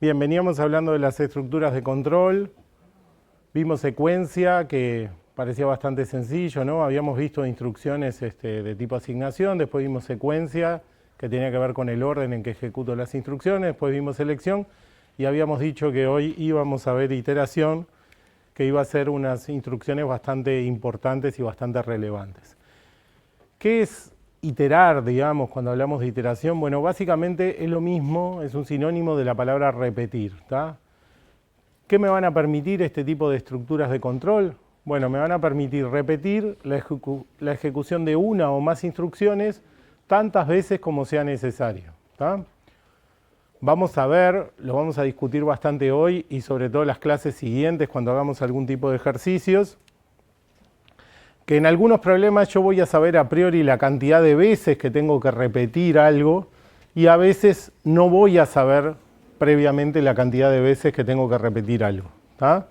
Bien, veníamos hablando de las estructuras de control, vimos secuencia, que parecía bastante sencillo, ¿no? Habíamos visto instrucciones de tipo asignación, después vimos secuencia, que tenía que ver con el orden en que ejecuto las instrucciones, después vimos selección, y habíamos dicho que hoy íbamos a ver iteración, que iba a ser unas instrucciones bastante importantes y bastante relevantes. ¿Qué es iterar, digamos, cuando hablamos de iteración? Bueno, básicamente es lo mismo, es un sinónimo de la palabra repetir, ¿tá? ¿Qué me van a permitir este tipo de estructuras de control? Bueno, me van a permitir repetir la ejecución de una o más instrucciones tantas veces como sea necesario, ¿tá? Vamos a ver, lo vamos a discutir bastante hoy y sobre todo en las clases siguientes cuando hagamos algún tipo de ejercicios, que en algunos problemas yo voy a saber a priori la cantidad de veces que tengo que repetir algo y a veces no voy a saber previamente la cantidad de veces que tengo que repetir algo, ¿tá?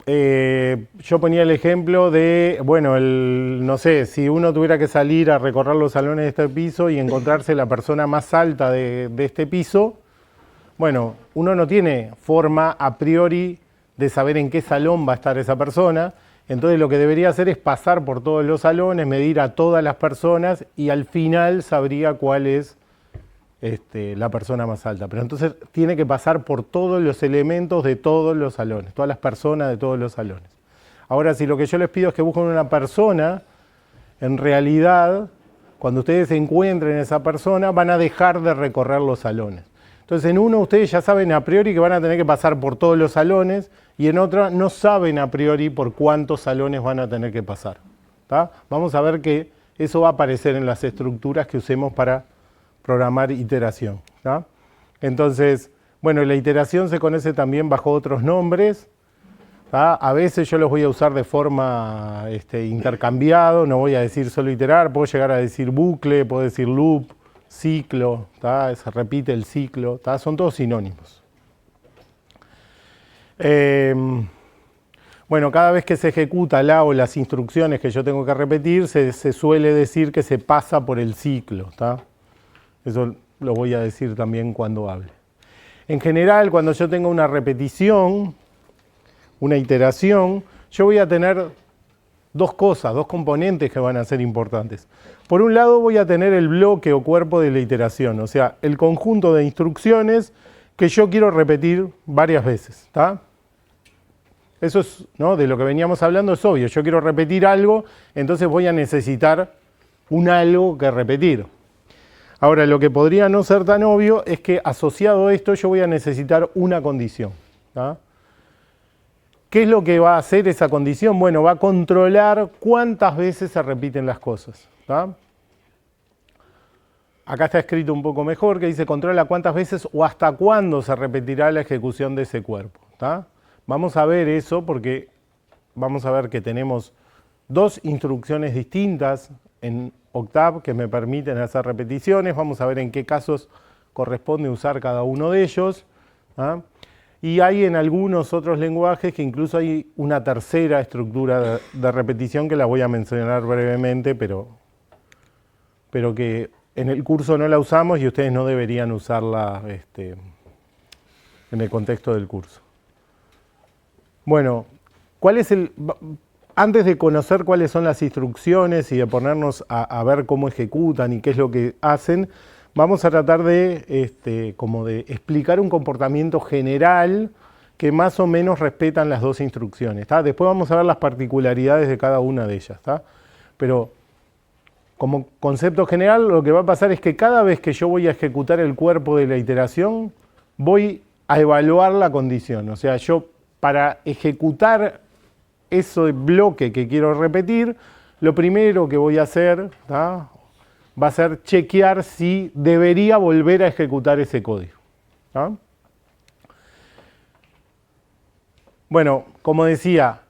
Yo ponía el ejemplo de, bueno, no sé, si uno tuviera que salir a recorrer los salones de este piso y encontrarse la persona más alta de este piso, bueno, uno no tiene forma a priori de saber en qué salón va a estar esa persona, entonces lo que debería hacer es pasar por todos los salones, medir a todas las personas y al final sabría cuál es la persona más alta. Pero entonces tiene que pasar por todos los elementos de todos los salones, todas las personas de todos los salones. Ahora, si lo que yo les pido es que busquen una persona, en realidad, cuando ustedes encuentren esa persona, van a dejar de recorrer los salones. Entonces, en uno ustedes ya saben a priori que van a tener que pasar por todos los salones y en otro no saben a priori por cuántos salones van a tener que pasar, ¿tá? Vamos a ver que eso va a aparecer en las estructuras que usemos para programar iteración, ¿tá? Entonces, bueno, la iteración se conoce también bajo otros nombres, ¿tá? A veces yo los voy a usar de forma intercambiado, no voy a decir solo iterar, puedo llegar a decir bucle, puedo decir loop, ciclo, ¿tá? Se repite el ciclo, ¿tá? Son todos sinónimos. Bueno, cada vez que se ejecuta la o las instrucciones que yo tengo que repetir, se suele decir que se pasa por el ciclo, ¿tá? Eso lo voy a decir también cuando hable. En general, cuando yo tengo una repetición, una iteración, yo voy a tener dos cosas, dos componentes que van a ser importantes. Por un lado voy a tener el bloque o cuerpo de la iteración, o sea, el conjunto de instrucciones que yo quiero repetir varias veces, ¿tá? Eso es, ¿no? De lo que veníamos hablando es obvio, yo quiero repetir algo, entonces voy a necesitar un algo que repetir. Ahora, lo que podría no ser tan obvio es que asociado a esto yo voy a necesitar una condición, ¿tá? ¿Qué es lo que va a hacer esa condición? Bueno, va a controlar cuántas veces se repiten las cosas, ¿tá? Acá está escrito un poco mejor, que dice controla cuántas veces o hasta cuándo se repetirá la ejecución de ese cuerpo, ¿tá? Vamos a ver eso porque vamos a ver que tenemos dos instrucciones distintas en Octave que me permiten hacer repeticiones. Vamos a ver en qué casos corresponde usar cada uno de ellos, ¿tá? Y hay en algunos otros lenguajes que incluso hay una tercera estructura de repetición que la voy a mencionar brevemente, pero que en el curso no la usamos y ustedes no deberían usarla en el contexto del curso. Bueno, antes de conocer cuáles son las instrucciones y de ponernos a ver cómo ejecutan y qué es lo que hacen, vamos a tratar de, como de explicar un comportamiento general que más o menos respetan las dos instrucciones, ¿tá? Después vamos a ver las particularidades de cada una de ellas, ¿tá? Pero como concepto general lo que va a pasar es que cada vez que yo voy a ejecutar el cuerpo de la iteración, voy a evaluar la condición. O sea, yo para ejecutar ese bloque que quiero repetir, lo primero que voy a hacer, ¿tá? Va a ser chequear si debería volver a ejecutar ese código, ¿tá? Bueno, como decía,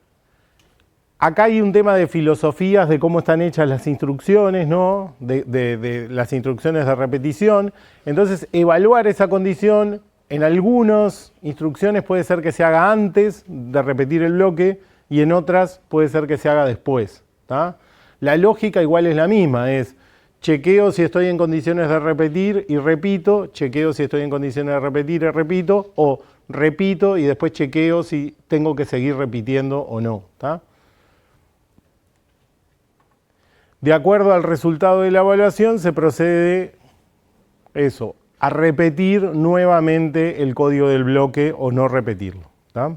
acá hay un tema de filosofías de cómo están hechas las instrucciones, ¿no? De las instrucciones de repetición. Entonces, evaluar esa condición en algunas instrucciones puede ser que se haga antes de repetir el bloque y en otras puede ser que se haga después, ¿tá? La lógica igual es la misma, es chequeo si estoy en condiciones de repetir y repito, chequeo si estoy en condiciones de repetir y repito, o repito y después chequeo si tengo que seguir repitiendo o no. ¿Tá? De acuerdo al resultado de la evaluación se procede a repetir nuevamente el código del bloque o no repetirlo. ¿Tá?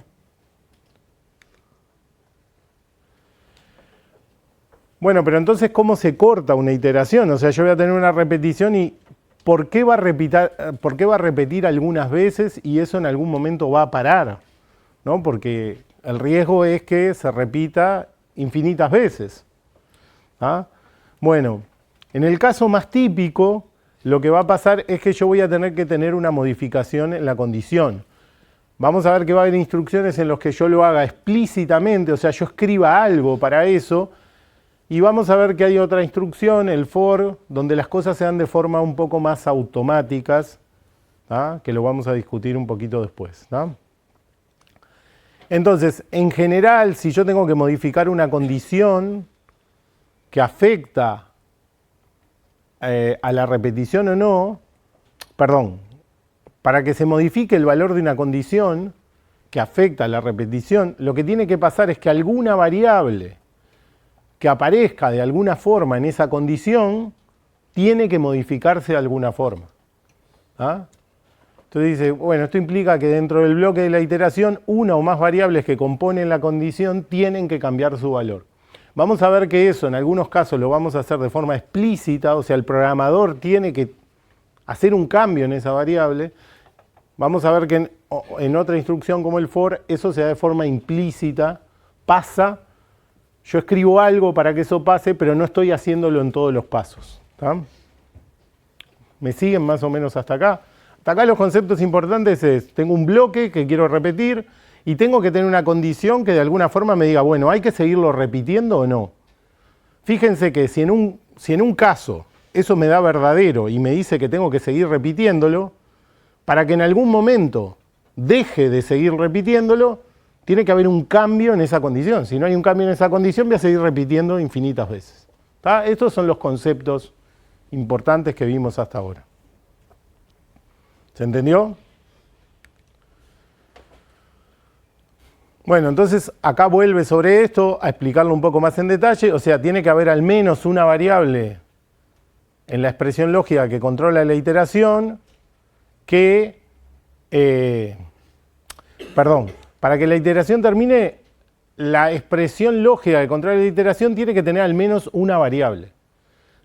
Bueno, pero entonces, ¿cómo se corta una iteración? O sea, yo voy a tener una repetición y ¿por qué va a repetir algunas veces y eso en algún momento va a parar? ¿No? Porque el riesgo es que se repita infinitas veces. ¿Ah? Bueno, en el caso más típico, lo que va a pasar es que yo voy a tener que tener una modificación en la condición. Vamos a ver que va a haber instrucciones en las que yo lo haga explícitamente, o sea, yo escriba algo para eso. Y vamos a ver que hay otra instrucción, el for, donde las cosas se dan de forma un poco más automáticas, ¿tá? Que lo vamos a discutir un poquito después. ¿Tá? Entonces, en general, si yo tengo que modificar una condición que afecta a la repetición o no, perdón, para que se modifique el valor de una condición que afecta a la repetición, lo que tiene que pasar es que alguna variable que aparezca de alguna forma en esa condición, tiene que modificarse de alguna forma. ¿Ah? Entonces dice, bueno, esto implica que dentro del bloque de la iteración, una o más variables que componen la condición tienen que cambiar su valor. Vamos a ver que eso en algunos casos lo vamos a hacer de forma explícita, o sea, el programador tiene que hacer un cambio en esa variable. Vamos a ver que en otra instrucción como el for, eso se da de forma implícita, pasa. Yo escribo algo para que eso pase, pero no estoy haciéndolo en todos los pasos. ¿Tá? ¿Me siguen más o menos hasta acá? Hasta acá los conceptos importantes es, tengo un bloque que quiero repetir y tengo que tener una condición que de alguna forma me diga, bueno, ¿hay que seguirlo repitiendo o no? Fíjense que si en un caso eso me da verdadero y me dice que tengo que seguir repitiéndolo, para que en algún momento deje de seguir repitiéndolo, tiene que haber un cambio en esa condición. Si no hay un cambio en esa condición, voy a seguir repitiendo infinitas veces. ¿Tá? Estos son los conceptos importantes que vimos hasta ahora. ¿Se entendió? Bueno, entonces acá vuelve sobre esto a explicarlo un poco más en detalle. O sea, tiene que haber al menos una variable en la expresión lógica que controla la iteración que... Para que la iteración termine, la expresión lógica que controla la iteración tiene que tener al menos una variable.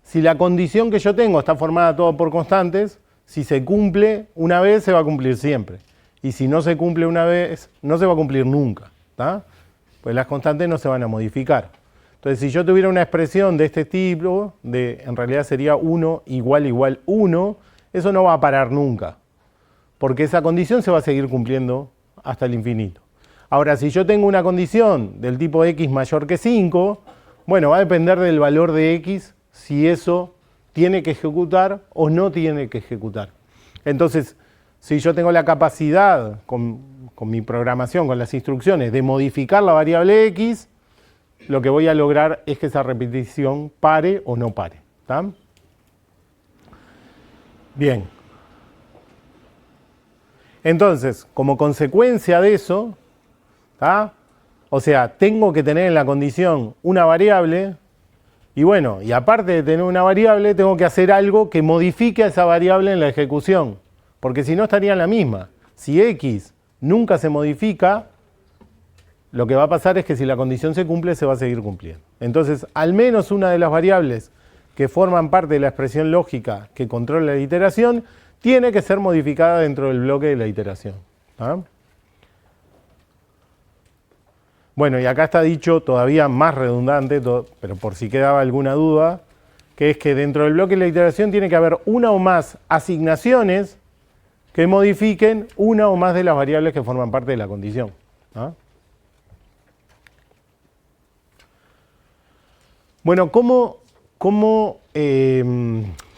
Si la condición que yo tengo está formada todo por constantes, si se cumple una vez, se va a cumplir siempre. Y si no se cumple una vez, no se va a cumplir nunca. ¿Tá? Pues las constantes no se van a modificar. Entonces, si yo tuviera una expresión de este tipo, en realidad sería 1 igual 1, eso no va a parar nunca. Porque esa condición se va a seguir cumpliendo hasta el infinito. Ahora, si yo tengo una condición del tipo x mayor que 5, bueno, va a depender del valor de x si eso tiene que ejecutar o no tiene que ejecutar. Entonces, si yo tengo la capacidad con mi programación, con las instrucciones, de modificar la variable x, lo que voy a lograr es que esa repetición pare o no pare. ¿Tá? Bien. Entonces, como consecuencia de eso, ¿tá? O sea, tengo que tener en la condición una variable y bueno, y aparte de tener una variable, tengo que hacer algo que modifique a esa variable en la ejecución, porque si no estaría en la misma. Si x nunca se modifica, lo que va a pasar es que si la condición se cumple, se va a seguir cumpliendo. Entonces, al menos una de las variables que forman parte de la expresión lógica que controla la iteración, tiene que ser modificada dentro del bloque de la iteración. ¿Ah? Bueno, y acá está dicho todavía más redundante, pero por si quedaba alguna duda, que es que dentro del bloque de la iteración tiene que haber una o más asignaciones que modifiquen una o más de las variables que forman parte de la condición. ¿Ah? Bueno,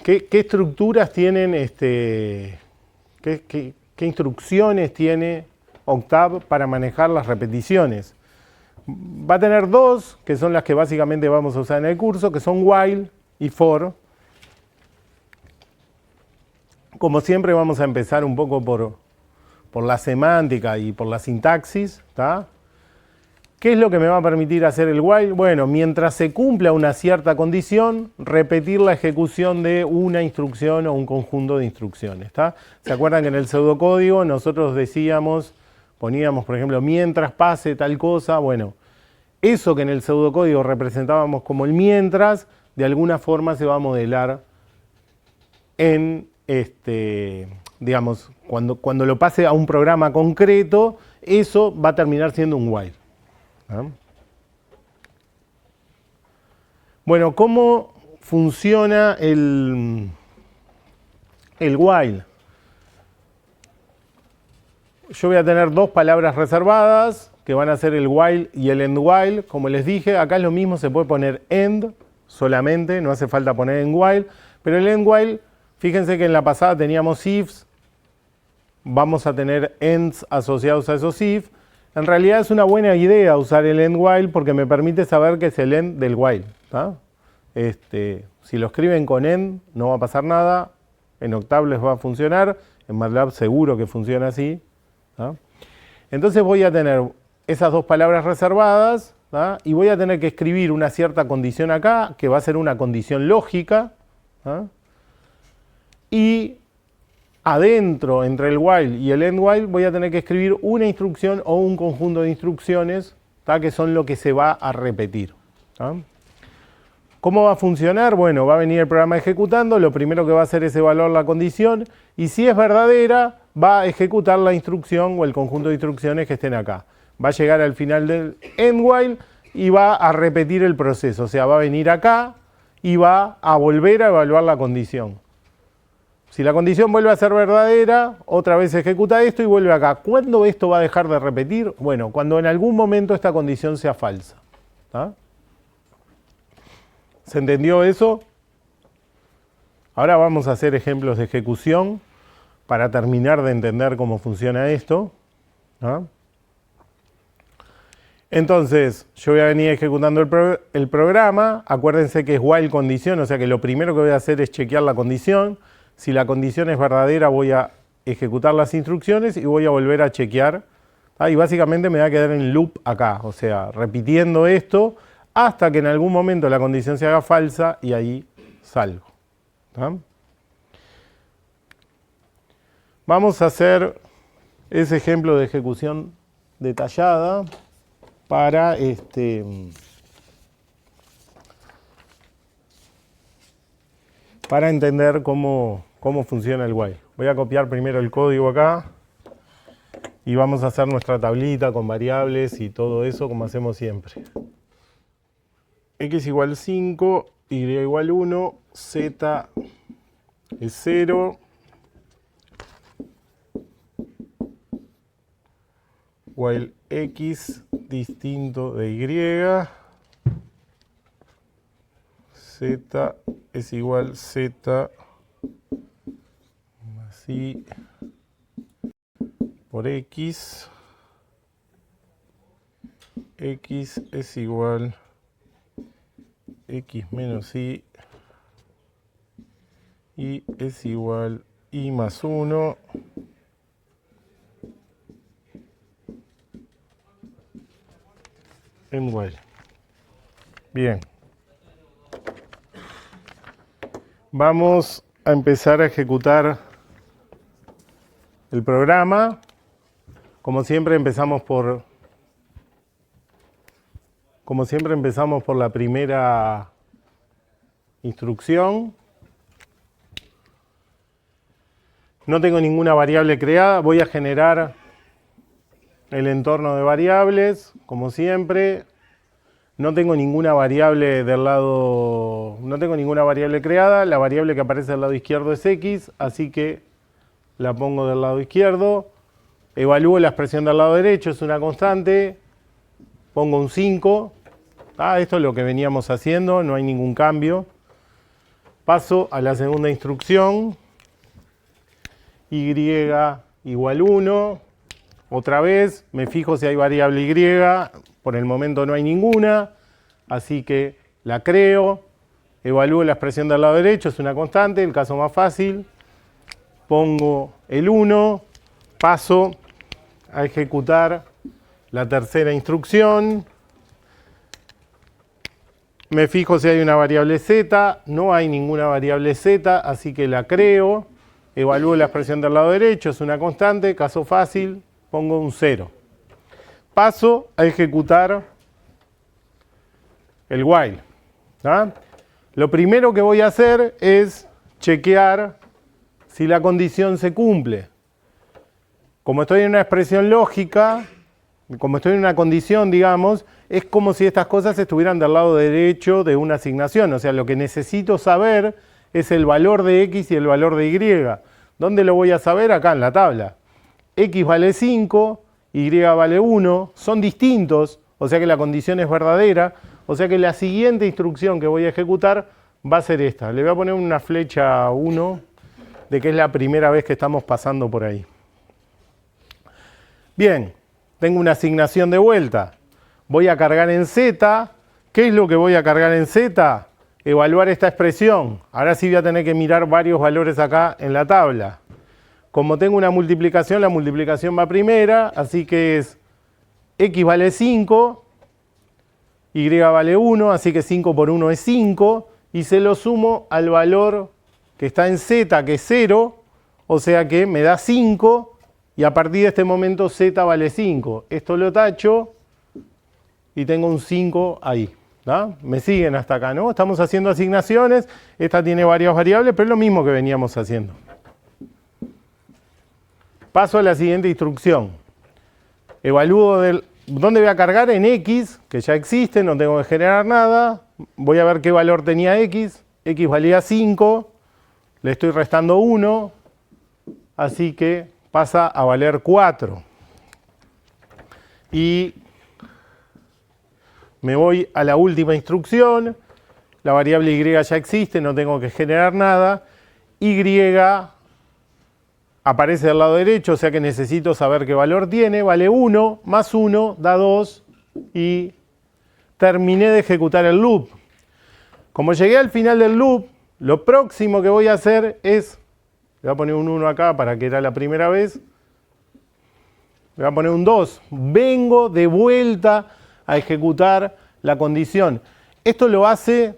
¿qué estructuras tienen, qué instrucciones tiene Octave para manejar las repeticiones? Va a tener dos, que son las que básicamente vamos a usar en el curso, que son while y for. Como siempre vamos a empezar un poco por la semántica y por la sintaxis, ¿tá? ¿Qué es lo que me va a permitir hacer el while? Bueno, mientras se cumpla una cierta condición, repetir la ejecución de una instrucción o un conjunto de instrucciones, ¿tá? ¿Se acuerdan que en el pseudocódigo nosotros decíamos, poníamos por ejemplo, mientras pase tal cosa? Bueno, eso que en el pseudocódigo representábamos como el mientras, de alguna forma se va a modelar en, digamos, cuando lo pase a un programa concreto, eso va a terminar siendo un while. ¿Ah? Bueno, ¿cómo funciona el while? Yo voy a tener dos palabras reservadas, que van a ser el while y el end while. Como les dije, acá es lo mismo, se puede poner end solamente, no hace falta poner end while, pero el end while, fíjense que en la pasada teníamos ifs, vamos a tener ends asociados a esos if. En realidad es una buena idea usar el end while porque me permite saber que es el end del while, ¿tá? Si lo escriben con end no va a pasar nada, en Octables va a funcionar, en MATLAB seguro que funciona así, ¿tá? Entonces voy a tener esas dos palabras reservadas, ¿tá? Y voy a tener que escribir una cierta condición acá, que va a ser una condición lógica, ¿tá? Y adentro, entre el while y el end while, voy a tener que escribir una instrucción o un conjunto de instrucciones, ¿tá? Que son lo que se va a repetir, ¿tá? ¿Cómo va a funcionar? Bueno, va a venir el programa ejecutando, lo primero que va a hacer es evaluar la condición y si es verdadera, va a ejecutar la instrucción o el conjunto de instrucciones que estén acá. Va a llegar al final del end while y va a repetir el proceso, o sea, va a venir acá y va a volver a evaluar la condición. Si la condición vuelve a ser verdadera, otra vez ejecuta esto y vuelve acá. ¿Cuándo esto va a dejar de repetir? Bueno, cuando en algún momento esta condición sea falsa, ¿tá? ¿Se entendió eso? Ahora vamos a hacer ejemplos de ejecución para terminar de entender cómo funciona esto, ¿tá? Entonces, yo voy a venir ejecutando el programa. Acuérdense que es while condición, o sea que lo primero que voy a hacer es chequear la condición. Si la condición es verdadera, voy a ejecutar las instrucciones y voy a volver a chequear. ¿Tá? Y básicamente me va a quedar en loop acá, o sea, repitiendo esto hasta que en algún momento la condición se haga falsa y ahí salgo. ¿Tá? Vamos a hacer ese ejemplo de ejecución detallada para para entender cómo funciona el while. Voy a copiar primero el código acá y vamos a hacer nuestra tablita con variables y todo eso como hacemos siempre. X igual 5, Y igual 1, Z es 0, while X distinto de Y, Z es igual Z más Y por X, X es igual X menos Y es igual Y más 1 en while. Bien. Vamos a empezar a ejecutar el programa. Como siempre empezamos por la primera instrucción. No tengo ninguna variable creada, voy a generar el entorno de variables, como siempre. No tengo ninguna variable del lado, no tengo ninguna variable creada, la variable que aparece del lado izquierdo es X, así que la pongo del lado izquierdo. Evalúo la expresión del lado derecho, es una constante, pongo un 5. Esto es lo que veníamos haciendo, no hay ningún cambio. Paso a la segunda instrucción, Y igual 1. Otra vez me fijo si hay variable Y, por el momento no hay ninguna, así que la creo. Evalúo la expresión del lado derecho, es una constante, el caso más fácil. pongo el 1, paso a ejecutar la tercera instrucción. Me fijo si hay una variable z, no hay ninguna variable z, así que la creo. Evalúo la expresión del lado derecho, es una constante, caso fácil, pongo un 0. Paso a ejecutar el while. ¿Ah? Lo primero que voy a hacer es chequear si la condición se cumple. Como estoy en una expresión lógica, como estoy en una condición, digamos, es como si estas cosas estuvieran del lado derecho de una asignación. O sea, lo que necesito saber es el valor de x y el valor de y. ¿Dónde lo voy a saber? Acá en la tabla. X vale 5, y vale 1, son distintos, o sea que la condición es verdadera, o sea que la siguiente instrucción que voy a ejecutar va a ser esta. Le voy a poner una flecha 1, de que es la primera vez que estamos pasando por ahí. Bien, tengo una asignación de vuelta. Voy a cargar en z. ¿Qué es lo que voy a cargar en z? Evaluar esta expresión. Ahora sí voy a tener que mirar varios valores acá en la tabla. Como tengo una multiplicación, la multiplicación va primera, así que es x vale 5, y vale 1, así que 5 por 1 es 5, y se lo sumo al valor que está en z, que es 0, o sea que me da 5, y a partir de este momento z vale 5. Esto lo tacho y tengo un 5 ahí. ¿No? Me siguen hasta acá, ¿no? Estamos haciendo asignaciones, esta tiene varias variables, pero es lo mismo que veníamos haciendo. Paso a la siguiente instrucción. Evalúo dónde voy a cargar en x, que ya existe, no tengo que generar nada. Voy a ver qué valor tenía x. X valía 5, le estoy restando 1, así que pasa a valer 4. Y me voy a la última instrucción, la variable y ya existe, no tengo que generar nada, y aparece del lado derecho, o sea que necesito saber qué valor tiene, vale 1, más 1 da 2, y terminé de ejecutar el loop. Como llegué al final del loop, lo próximo que voy a hacer es, le voy a poner un 1 acá para que era la primera vez, le voy a poner un 2, vengo de vuelta a ejecutar la condición. Esto lo hace,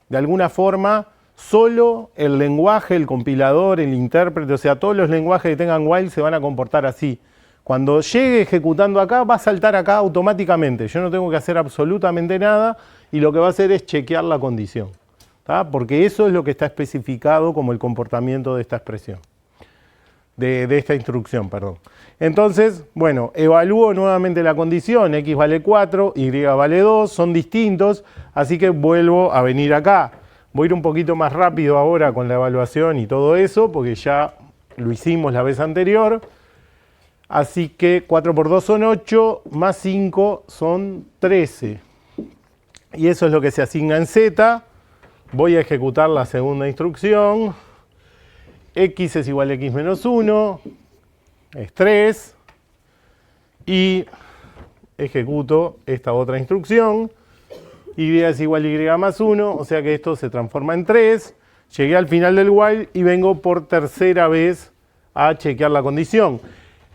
de alguna forma, solo el lenguaje, el compilador, el intérprete, o sea, todos los lenguajes que tengan while se van a comportar así. Cuando llegue ejecutando acá, va a saltar acá automáticamente. Yo no tengo que hacer absolutamente nada y lo que va a hacer es chequear la condición. ¿Tá? Porque eso es lo que está especificado como el comportamiento de esta expresión. De esta instrucción, perdón. Entonces, bueno, evalúo nuevamente la condición, x vale 4, y vale 2, son distintos, así que vuelvo a venir acá. Voy a ir un poquito más rápido ahora con la evaluación y todo eso, porque ya lo hicimos la vez anterior. Así que 4 por 2 son 8, más 5 son 13. Y eso es lo que se asigna en z. Voy a ejecutar la segunda instrucción. X es igual a x menos 1, es 3, y ejecuto esta otra instrucción, y es igual a y más 1, o sea que esto se transforma en 3, llegué al final del while y vengo por tercera vez a chequear la condición.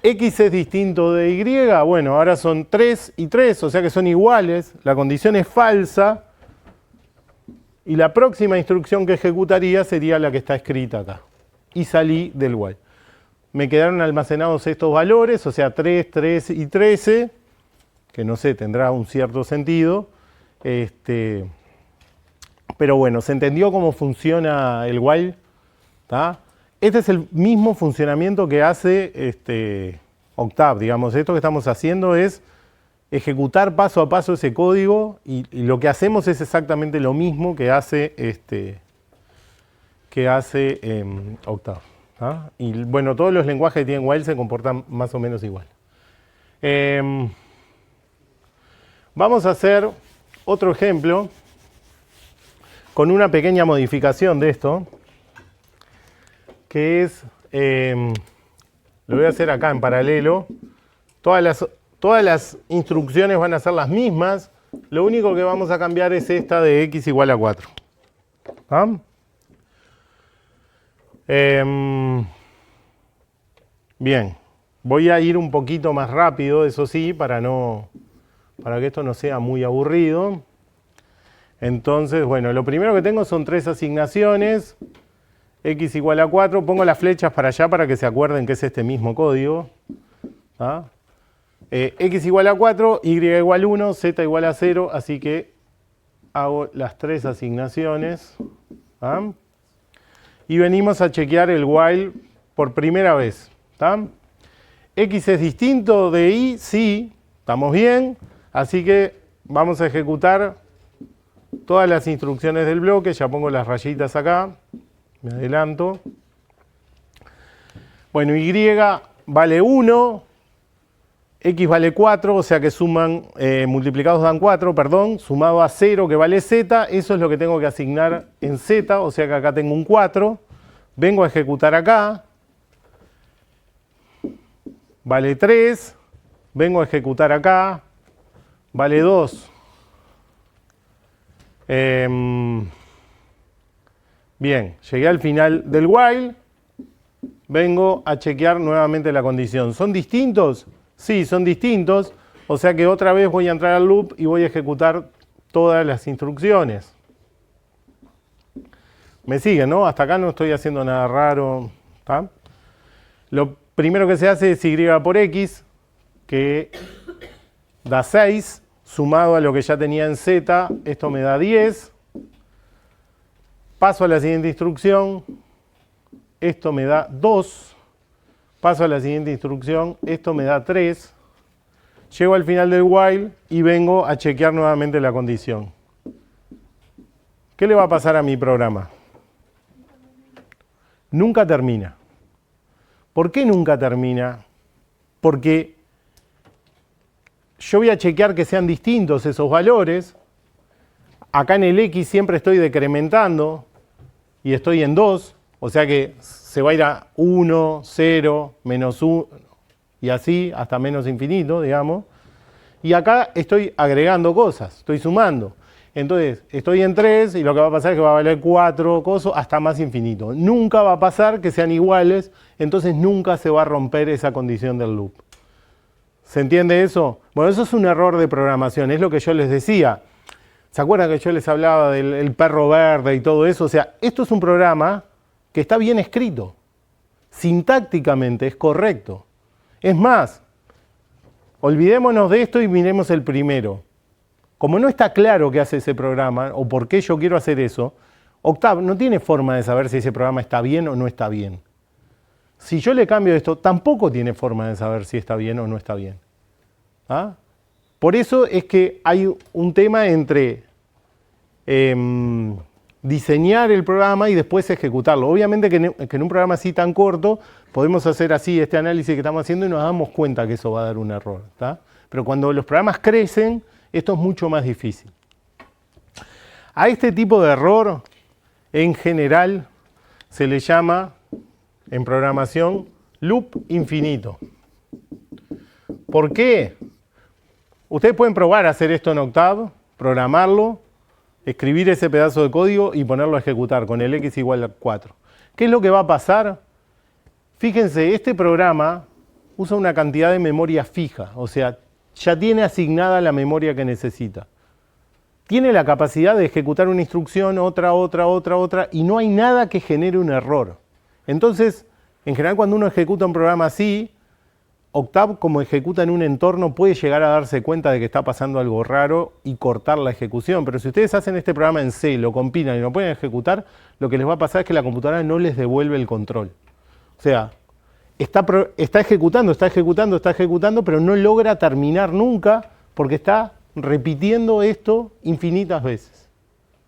X es distinto de y, bueno, ahora son 3 y 3, o sea que son iguales, la condición es falsa, y la próxima instrucción que ejecutaría sería la que está escrita acá. Y salí del while. Me quedaron almacenados estos valores, o sea 3, 3 y 13, que no sé, tendrá un cierto sentido. Pero bueno, se entendió cómo funciona el while. ¿Tá? Este es el mismo funcionamiento que hace Octave, digamos. Esto que estamos haciendo es ejecutar paso a paso ese código y lo que hacemos es exactamente lo mismo que hace Octave. ¿Ah? Y bueno, todos los lenguajes que tienen while se comportan más o menos igual. Vamos a hacer otro ejemplo con una pequeña modificación de esto, que es, lo voy a hacer acá en paralelo. Todas las instrucciones van a ser las mismas, lo único que vamos a cambiar es esta de x igual a 4. ¿Ah? Bien, voy a ir un poquito más rápido, eso sí, para que esto no sea muy aburrido. Entonces, bueno, lo primero que tengo son 3 asignaciones. X igual a 4. Pongo las flechas para allá para que se acuerden que es este mismo código. ¿Ah? X igual a 4, Y igual a 1, Z igual a 0. Así que hago las 3 asignaciones. ¿Ah? Y venimos a chequear el while por primera vez. ¿Tá? X es distinto de Y, sí, estamos bien. Así que vamos a ejecutar todas las instrucciones del bloque. Ya pongo las rayitas acá. Me adelanto. Bueno, Y vale 1. X vale 4, o sea que suman, multiplicados dan 4, perdón. Sumado a 0 que vale Z. Eso es lo que tengo que asignar en Z. O sea que acá tengo un 4. Vengo a ejecutar acá. Vale 3. Vengo a ejecutar acá. Vale 2. Bien, llegué al final del while. Vengo a chequear nuevamente la condición. ¿Son distintos? Sí, son distintos. O sea que otra vez voy a entrar al loop y voy a ejecutar todas las instrucciones. ¿Me siguen, no? Hasta acá no estoy haciendo nada raro. ¿Tá? Lo primero que se hace es Y por X, que da 6, sumado a lo que ya tenía en Z, esto me da 10. Paso a la siguiente instrucción, esto me da 2. Paso a la siguiente instrucción, esto me da 3. Llego al final del while y vengo a chequear nuevamente la condición. ¿Qué le va a pasar a mi programa? Nunca termina. ¿Por qué nunca termina? Porque yo voy a chequear que sean distintos esos valores. Acá en el X siempre estoy decrementando y estoy en 2. O sea que se va a ir a 1, 0, menos 1 y así hasta menos infinito, digamos. Y acá estoy agregando cosas, estoy sumando. Entonces estoy en 3 y lo que va a pasar es que va a valer 4 cosas hasta más infinito. Nunca va a pasar que sean iguales, entonces nunca se va a romper esa condición del loop. ¿Se entiende eso? Bueno, eso es un error de programación, es lo que yo les decía. ¿Se acuerdan que yo les hablaba del perro verde y todo eso? O sea, esto es un programa que está bien escrito. Sintácticamente es correcto. Es más, olvidémonos de esto y miremos el primero. Como no está claro qué hace ese programa o por qué yo quiero hacer eso, Octave no tiene forma de saber si ese programa está bien o no está bien. Si yo le cambio esto, tampoco tiene forma de saber si está bien o no está bien. ¿Ah? Por eso es que hay un tema entre diseñar el programa y después ejecutarlo. Obviamente que en un programa así tan corto podemos hacer así este análisis que estamos haciendo y nos damos cuenta que eso va a dar un error. ¿Tá? Pero cuando los programas crecen, esto es mucho más difícil. A este tipo de error, en general, se le llama, en programación, loop infinito. ¿Por qué? Ustedes pueden probar a hacer esto en Octave, programarlo, escribir ese pedazo de código y ponerlo a ejecutar con el X igual a 4. ¿Qué es lo que va a pasar? Fíjense, este programa usa una cantidad de memoria fija, o sea, ya tiene asignada la memoria que necesita. Tiene la capacidad de ejecutar una instrucción, otra, y no hay nada que genere un error. Entonces, en general cuando uno ejecuta un programa así, Octave, como ejecuta en un entorno, puede llegar a darse cuenta de que está pasando algo raro y cortar la ejecución. Pero si ustedes hacen este programa en C, lo compilan y lo pueden ejecutar, lo que les va a pasar es que la computadora no les devuelve el control. O sea, está ejecutando, pero no logra terminar nunca porque está repitiendo esto infinitas veces.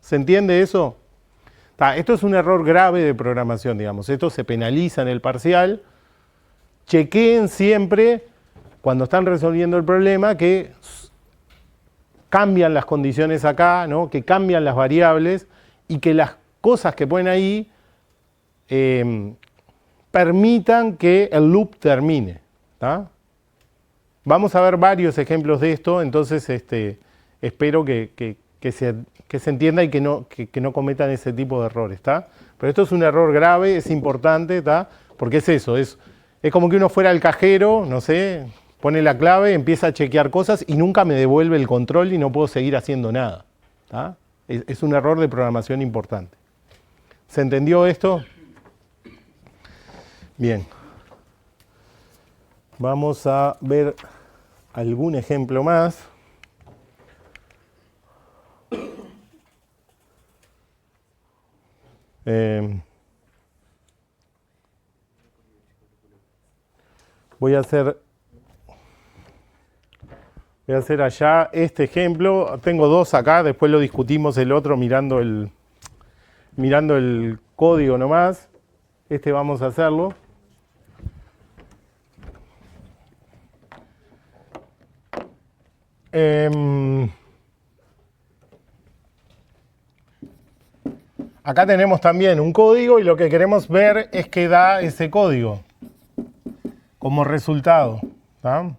¿Se entiende eso? Esto es un error grave de programación, digamos. Esto se penaliza en el parcial. Chequeen siempre, cuando están resolviendo el problema, que cambian las condiciones acá, ¿no? Que cambian las variables y que las cosas que ponen ahí permitan que el loop termine. ¿Tá? Vamos a ver varios ejemplos de esto, entonces espero que se entienda y que no cometan ese tipo de errores. ¿Tá? Pero esto es un error grave, es importante, ¿tá? Porque es eso, es como que uno fuera al cajero, no sé, pone la clave, empieza a chequear cosas y nunca me devuelve el control y no puedo seguir haciendo nada. ¿Tá? Es un error de programación importante. ¿Se entendió esto? Bien. Vamos a ver algún ejemplo más. Voy a hacer allá este ejemplo. Tengo dos acá, después lo discutimos el otro mirando el código nomás. Este vamos a hacerlo. Acá tenemos también un código y lo que queremos ver es qué da ese código como resultado. ¿Tá?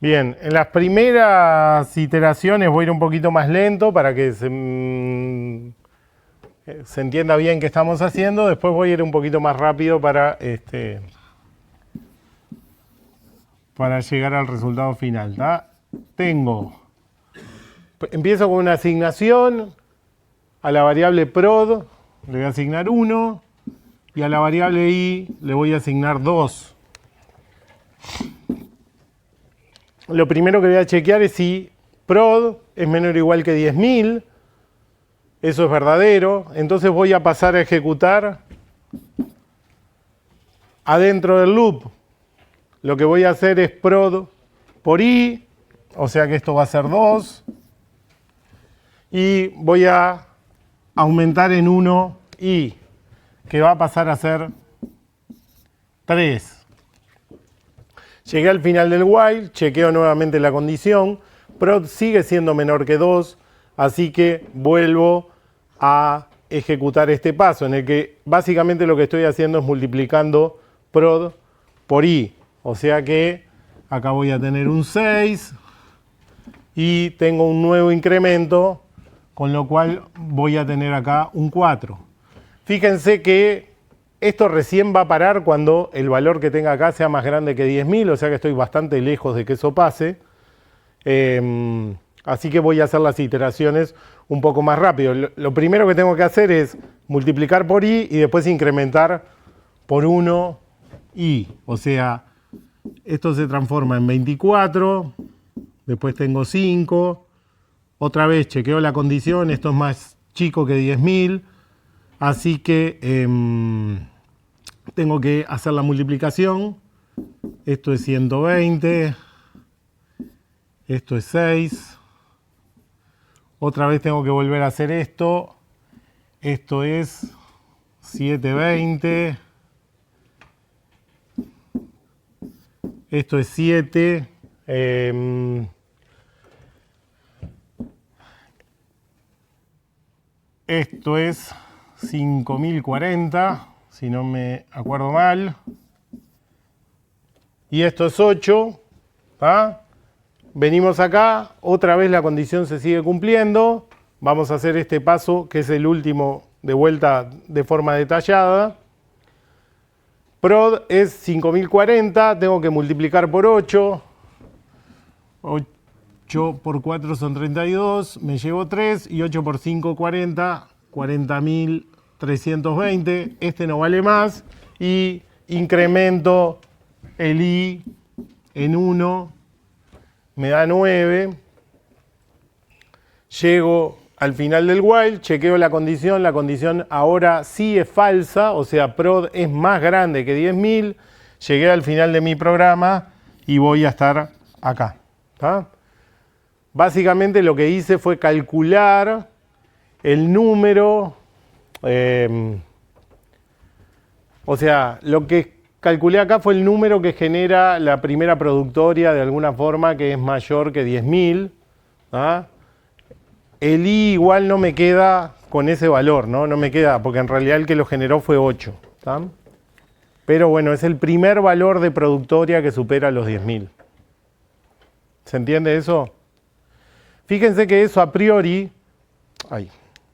Bien, en las primeras iteraciones voy a ir un poquito más lento para que se entienda bien qué estamos haciendo. Después voy a ir un poquito más rápido para llegar al resultado final. ¿Tá? Empiezo con una asignación. A la variable prod le voy a asignar 1 y a la variable i le voy a asignar 2. Lo primero que voy a chequear es si prod es menor o igual que 10.000. Eso es verdadero. Entonces voy a pasar a ejecutar adentro del loop. Lo que voy a hacer es prod por i, o sea que esto va a ser 2. Y voy a aumentar en 1 i, que va a pasar a ser 3. Llegué al final del while, chequeo nuevamente la condición, prod sigue siendo menor que 2, así que vuelvo a ejecutar este paso, en el que básicamente lo que estoy haciendo es multiplicando prod por i. O sea que acá voy a tener un 6 y tengo un nuevo incremento, con lo cual voy a tener acá un 4. Fíjense que esto recién va a parar cuando el valor que tenga acá sea más grande que 10.000, o sea que estoy bastante lejos de que eso pase. Así que voy a hacer las iteraciones un poco más rápido. Lo primero que tengo que hacer es multiplicar por i y después incrementar por 1 i. O sea, esto se transforma en 24, después tengo 5, otra vez chequeo la condición, esto es más chico que 10.000, así que tengo que hacer la multiplicación. Esto es 120, esto es 6, otra vez tengo que volver a hacer esto, esto es 720, esto es 7, esto es 5040, si no me acuerdo mal, y esto es 8, ¿tá? Venimos acá, otra vez la condición se sigue cumpliendo, vamos a hacer este paso que es el último de vuelta de forma detallada. Prod es 5040, tengo que multiplicar por 8, 8 por 4 son 32, me llevo 3 y 8 por 5, 40, 40.320, este no vale más y incremento el i en 1, me da 9, llego al final del while, chequeo la condición ahora sí es falsa, o sea, prod es más grande que 10.000, llegué al final de mi programa y voy a estar acá. ¿Tá? Básicamente lo que hice fue calcular el número, o sea, lo que calculé acá fue el número que genera la primera productoria de alguna forma que es mayor que 10.000. ¿Ah? El i igual no me queda con ese valor, ¿no? No me queda, porque en realidad el que lo generó fue 8. ¿Tá? Pero bueno, es el primer valor de productoria que supera los 10.000. ¿Se entiende eso? Fíjense que eso a priori,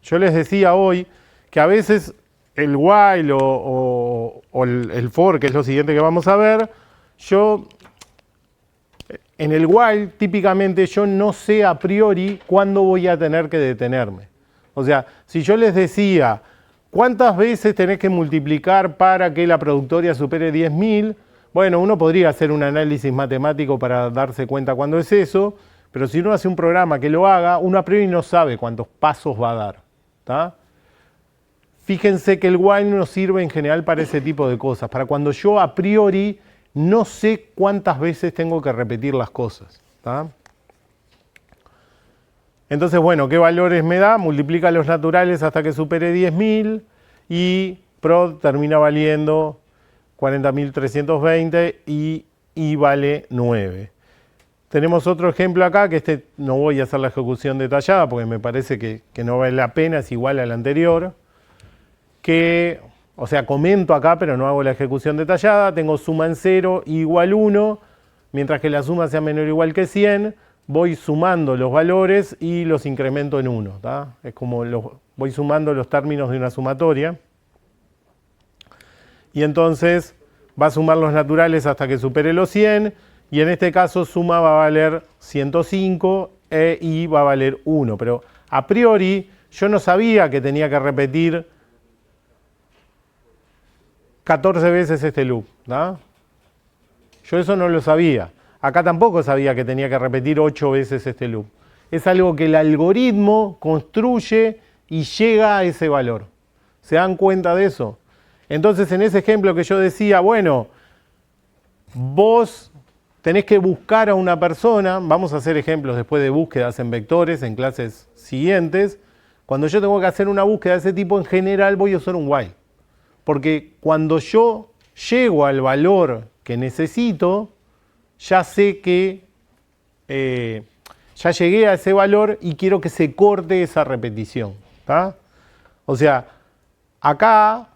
yo les decía hoy que a veces el while o el for, que es lo siguiente que vamos a ver, en el while típicamente yo no sé a priori cuándo voy a tener que detenerme. O sea, si yo les decía cuántas veces tenés que multiplicar para que la productoria supere 10.000, bueno, uno podría hacer un análisis matemático para darse cuenta cuándo es eso, pero si uno hace un programa que lo haga, uno a priori no sabe cuántos pasos va a dar. ¿Tá? Fíjense que el while nos sirve en general para ese tipo de cosas, para cuando yo a priori no sé cuántas veces tengo que repetir las cosas. ¿Tá? Entonces, bueno, ¿qué valores me da? Multiplica los naturales hasta que supere 10.000 y prod termina valiendo 40.320 y i vale 9. Tenemos otro ejemplo acá, que este no voy a hacer la ejecución detallada porque me parece que no vale la pena, es igual al anterior. O sea, comento acá, pero no hago la ejecución detallada. Tengo suma en 0 igual 1, mientras que la suma sea menor o igual que 100, voy sumando los valores y los incremento en 1. ¿Tá? Es como voy sumando los términos de una sumatoria. Y entonces va a sumar los naturales hasta que supere los 100, y en este caso suma va a valer 105 e i va a valer 1. Pero a priori yo no sabía que tenía que repetir 14 veces este loop. ¿No? Yo eso no lo sabía. Acá tampoco sabía que tenía que repetir 8 veces este loop. Es algo que el algoritmo construye y llega a ese valor. ¿Se dan cuenta de eso? Entonces, en ese ejemplo que yo decía, bueno, vos tenés que buscar a una persona, vamos a hacer ejemplos después de búsquedas en vectores en clases siguientes. Cuando yo tengo que hacer una búsqueda de ese tipo, en general voy a usar un while. Porque cuando yo llego al valor que necesito, ya sé que ya llegué a ese valor y quiero que se corte esa repetición. ¿Tá? O sea, acá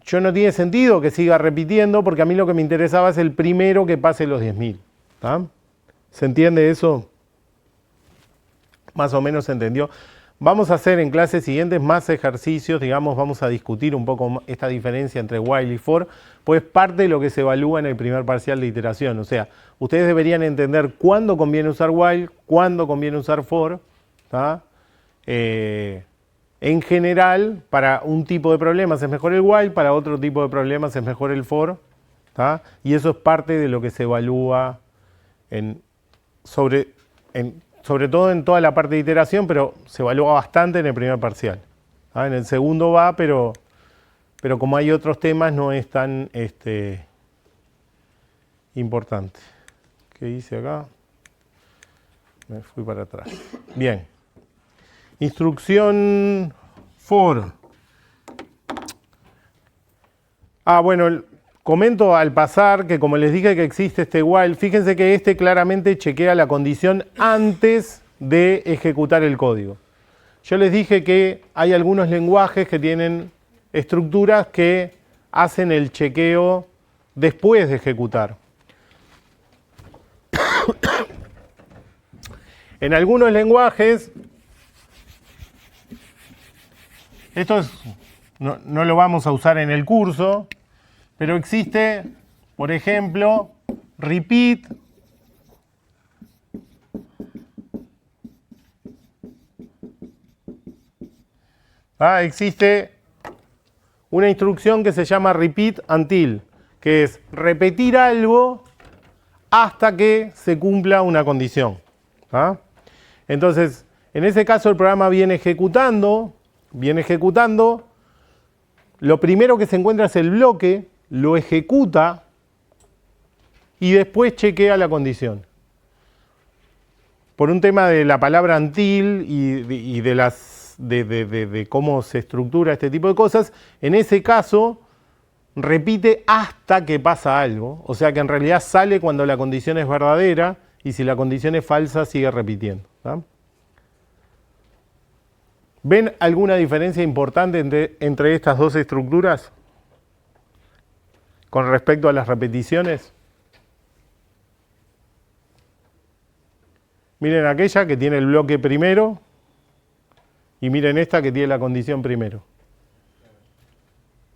yo no tiene sentido que siga repitiendo porque a mí lo que me interesaba es el primero que pase los 10.000. ¿Tá? ¿Se entiende eso? Más o menos se entendió. Vamos a hacer en clases siguientes más ejercicios, digamos, vamos a discutir un poco esta diferencia entre while y for, pues parte de lo que se evalúa en el primer parcial de iteración. O sea, ustedes deberían entender cuándo conviene usar while, cuándo conviene usar for. ¿Tá? En general, para un tipo de problemas es mejor el while, para otro tipo de problemas es mejor el for. ¿Tá? Y eso es parte de lo que se evalúa sobre todo en toda la parte de iteración, pero se evalúa bastante en el primer parcial. ¿Ah? En el segundo va, pero como hay otros temas no es tan importante. ¿Qué hice acá? Me fui para atrás. Bien. Instrucción for. Bueno, comento al pasar que como les dije que existe este while, fíjense que este claramente chequea la condición antes de ejecutar el código. Yo les dije que hay algunos lenguajes que tienen estructuras que hacen el chequeo después de ejecutar. En algunos lenguajes, esto no lo vamos a usar en el curso, pero existe, por ejemplo, repeat, existe una instrucción que se llama repeat until, que es repetir algo hasta que se cumpla una condición. Entonces, en ese caso el programa viene ejecutando, lo primero que se encuentra es el bloque, lo ejecuta y después chequea la condición. Por un tema de la palabra until y de cómo se estructura este tipo de cosas, en ese caso repite hasta que pasa algo, o sea que en realidad sale cuando la condición es verdadera y si la condición es falsa sigue repitiendo. ¿Tá? ¿Ven alguna diferencia importante entre estas dos estructuras con respecto a las repeticiones? Miren aquella que tiene el bloque primero y miren esta que tiene la condición primero.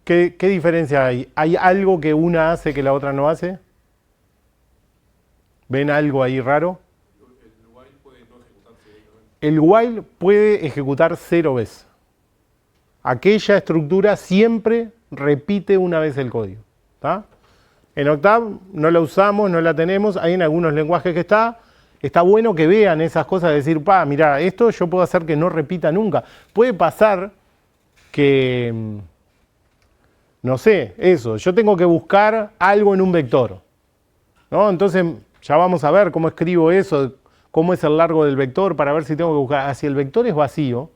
¿Qué diferencia hay? ¿Hay algo que una hace que la otra no hace? ¿Ven algo ahí raro? El while puede ejecutar 0 veces. Aquella estructura siempre repite una vez el código. ¿Tá? En Octave no la usamos, no la tenemos. Hay en algunos lenguajes que está. Está bueno que vean esas cosas, de decir, mira, esto yo puedo hacer que no repita nunca. Puede pasar que, no sé, eso, yo tengo que buscar algo en un vector, ¿no? Entonces ya vamos a ver cómo escribo eso, cómo es el largo del vector para ver si tengo que buscar. Si el vector es vacío,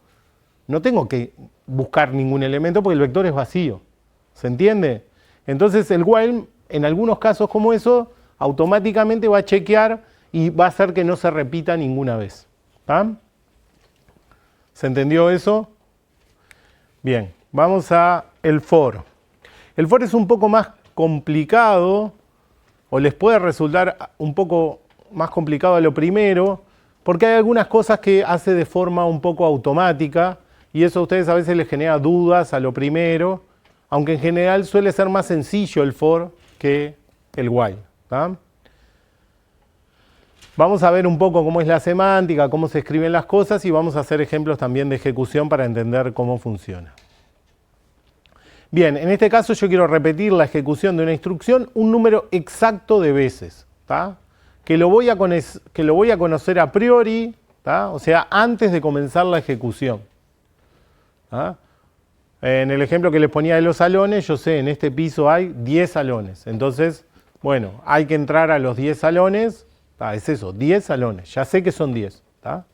no tengo que buscar ningún elemento porque el vector es vacío. ¿Se entiende? Entonces el while, en algunos casos como eso, automáticamente va a chequear y va a hacer que no se repita ninguna vez. ¿Tá? ¿Se entendió eso? Bien, vamos a el for. El for es un poco más complicado, o les puede resultar un poco más complicado a lo primero, porque hay algunas cosas que hace de forma un poco automática, y eso a ustedes a veces les genera dudas a lo primero, aunque en general suele ser más sencillo el for que el while. ¿Tá? Vamos a ver un poco cómo es la semántica, cómo se escriben las cosas y vamos a hacer ejemplos también de ejecución para entender cómo funciona. Bien, en este caso yo quiero repetir la ejecución de una instrucción un número exacto de veces, ¿tá? que lo voy a conocer a priori, ¿tá? O sea, antes de comenzar la ejecución. ¿Tá? En el ejemplo que les ponía de los salones, yo sé, en este piso hay 10 salones. Entonces, bueno, hay que entrar a los 10 salones. Es eso, 10 salones. Ya sé que son 10. ¿Tá?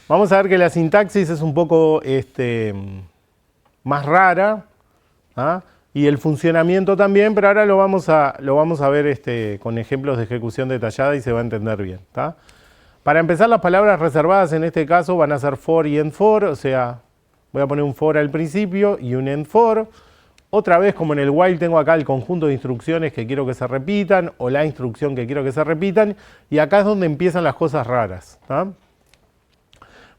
Vamos a ver que la sintaxis es un poco más rara. ¿Ah? Y el funcionamiento también, pero ahora lo vamos a ver con ejemplos de ejecución detallada y se va a entender bien. ¿Tá? Para empezar, las palabras reservadas en este caso van a ser for y end for, o sea, voy a poner un for al principio y un end for. Otra vez, como en el while, tengo acá el conjunto de instrucciones que quiero que se repitan, o la instrucción que quiero que se repitan, y acá es donde empiezan las cosas raras. ¿Tá?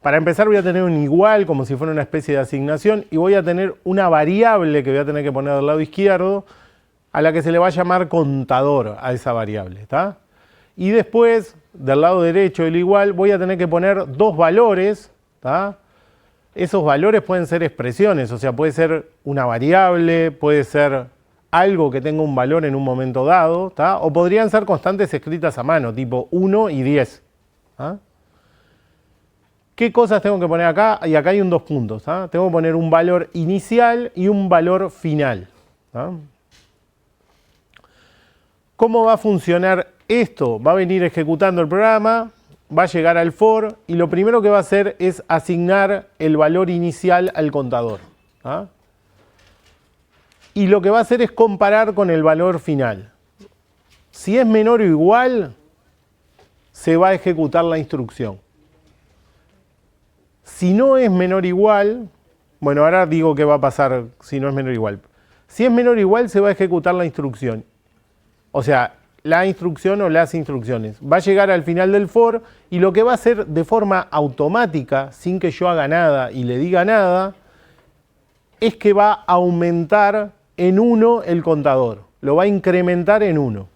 Para empezar voy a tener un igual, como si fuera una especie de asignación, y voy a tener una variable que voy a tener que poner del lado izquierdo, a la que se le va a llamar contador a esa variable. ¿Tá? Y después, del lado derecho del igual, voy a tener que poner dos valores. ¿Tá? Esos valores pueden ser expresiones, o sea, puede ser una variable, puede ser algo que tenga un valor en un momento dado, ¿tá? O podrían ser constantes escritas a mano, tipo 1 y 10. ¿Tá? ¿Qué cosas tengo que poner acá? Y acá hay un 2 puntos. ¿Tá? Tengo que poner un valor inicial y un valor final. ¿Tá? ¿Cómo va a funcionar esto? Va a venir ejecutando el programa, va a llegar al for y lo primero que va a hacer es asignar el valor inicial al contador. ¿Ah? Y lo que va a hacer es comparar con el valor final. Si es menor o igual, se va a ejecutar la instrucción. Si no es menor o igual, bueno, ahora digo qué va a pasar si no es menor o igual. Si es menor o igual, se va a ejecutar la instrucción. O sea, la instrucción o las instrucciones. Va a llegar al final del for y lo que va a hacer de forma automática, sin que yo haga nada y le diga nada, es que va a aumentar en 1 el contador. Lo va a incrementar en 1.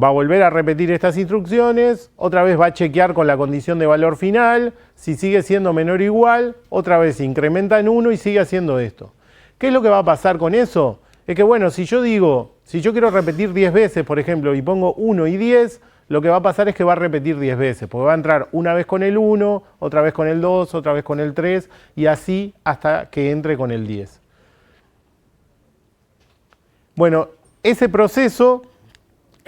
Va a volver a repetir estas instrucciones, otra vez va a chequear con la condición de valor final, si sigue siendo menor o igual, otra vez se incrementa en 1 y sigue haciendo esto. ¿Qué es lo que va a pasar con eso? Es que bueno, si yo quiero repetir 10 veces, por ejemplo, y pongo 1 y 10, lo que va a pasar es que va a repetir 10 veces, porque va a entrar una vez con el 1, otra vez con el 2, otra vez con el 3, y así hasta que entre con el 10. Bueno, ese proceso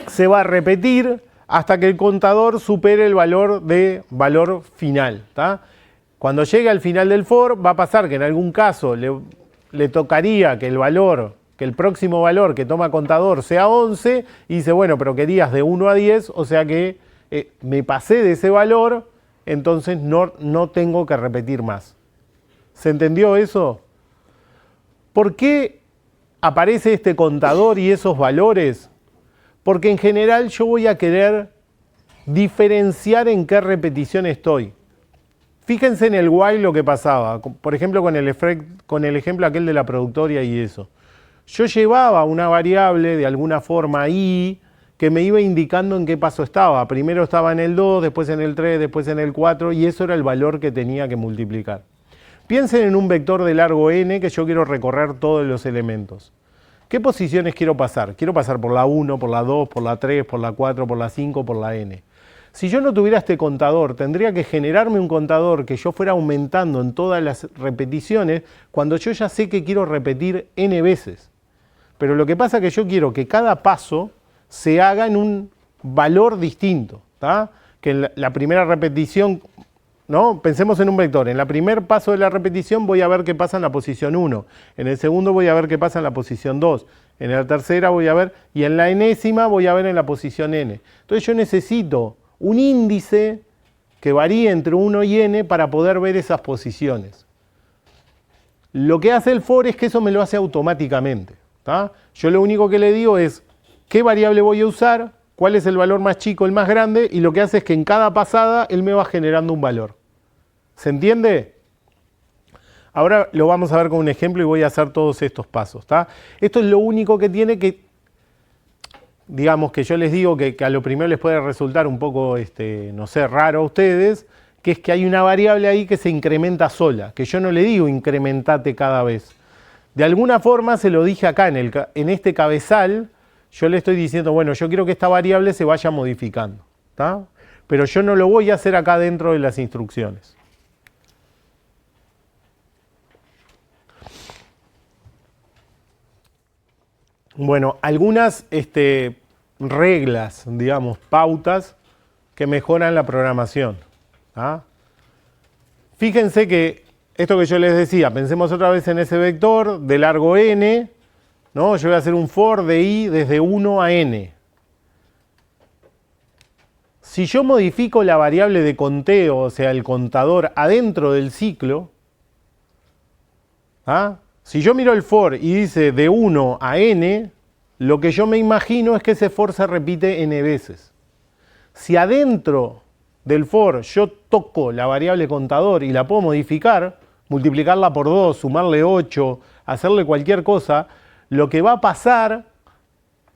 se va a repetir hasta que el contador supere el valor final. ¿Tá? Cuando llegue al final del for, va a pasar que en algún caso le tocaría que el valor, que el próximo valor que toma contador sea 11, y dice, bueno, pero querías de 1 a 10, o sea que me pasé de ese valor, entonces no tengo que repetir más. ¿Se entendió eso? ¿Por qué aparece este contador y esos valores? Porque en general yo voy a querer diferenciar en qué repetición estoy. Fíjense en el while lo que pasaba, por ejemplo con el ejemplo aquel de la productoria y eso. Yo llevaba una variable de alguna forma ahí que me iba indicando en qué paso estaba. Primero estaba en el 2, después en el 3, después en el 4 y eso era el valor que tenía que multiplicar. Piensen en un vector de largo n que yo quiero recorrer todos los elementos. ¿Qué posiciones quiero pasar? Quiero pasar por la 1, por la 2, por la 3, por la 4, por la 5, por la n. Si yo no tuviera este contador, tendría que generarme un contador que yo fuera aumentando en todas las repeticiones cuando yo ya sé que quiero repetir n veces. Pero lo que pasa es que yo quiero que cada paso se haga en un valor distinto, ¿tá? Que en la primera repetición, ¿no? Pensemos en un vector. En el primer paso de la repetición voy a ver qué pasa en la posición 1. En el segundo voy a ver qué pasa en la posición 2. En la tercera voy a ver, y en la enésima voy a ver en la posición n. Entonces yo necesito un índice que varíe entre 1 y n para poder ver esas posiciones. Lo que hace el for es que eso me lo hace automáticamente, ¿tá? Yo lo único que le digo es qué variable voy a usar, cuál es el valor más chico, el más grande, y lo que hace es que en cada pasada él me va generando un valor. ¿Se entiende? Ahora lo vamos a ver con un ejemplo y voy a hacer todos estos pasos, ¿tá? Esto es lo único que tiene que, digamos que yo les digo que a lo primero les puede resultar un poco, no sé, raro a ustedes, que es que hay una variable ahí que se incrementa sola, que yo no le digo incrementate cada vez. De alguna forma se lo dije acá en este cabezal, yo le estoy diciendo, bueno, yo quiero que esta variable se vaya modificando, ¿tá? Pero yo no lo voy a hacer acá dentro de las instrucciones. Bueno, algunas reglas, digamos, pautas que mejoran la programación, ¿tá? Fíjense que esto que yo les decía, pensemos otra vez en ese vector de largo n, ¿no? Yo voy a hacer un for de i desde 1 a n. Si yo modifico la variable de conteo, o sea, el contador adentro del ciclo, ¿ah? Si yo miro el for y dice de 1 a n, lo que yo me imagino es que ese for se repite n veces. Si adentro del for yo toco la variable contador y la puedo modificar, multiplicarla por 2, sumarle 8, hacerle cualquier cosa, lo que va a pasar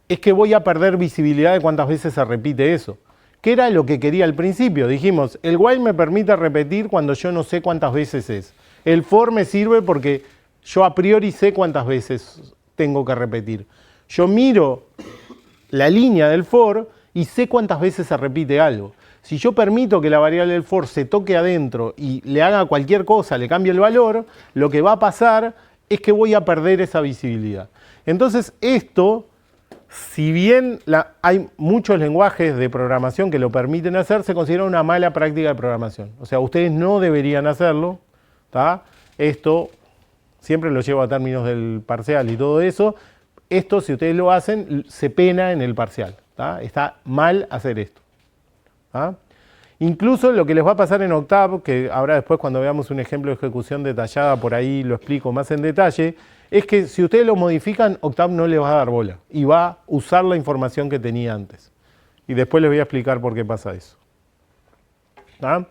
es que voy a perder visibilidad de cuántas veces se repite eso. ¿Qué era lo que quería al principio? Dijimos, el while me permite repetir cuando yo no sé cuántas veces es. El for me sirve porque yo a priori sé cuántas veces tengo que repetir. Yo miro la línea del for y sé cuántas veces se repite algo. Si yo permito que la variable del for se toque adentro y le haga cualquier cosa, le cambie el valor, lo que va a pasar es que voy a perder esa visibilidad. Entonces esto, si bien hay muchos lenguajes de programación que lo permiten hacer, se considera una mala práctica de programación. O sea, ustedes no deberían hacerlo, ¿tá? Esto siempre lo llevo a términos del parcial y todo eso. Esto, si ustedes lo hacen, se pena en el parcial, ¿tá? Está mal hacer esto. ¿Ah? Incluso lo que les va a pasar en Octave, que ahora después cuando veamos un ejemplo de ejecución detallada, por ahí lo explico más en detalle, es que si ustedes lo modifican, Octave no les va a dar bola y va a usar la información que tenía antes. Y después les voy a explicar por qué pasa eso. ¿Ah?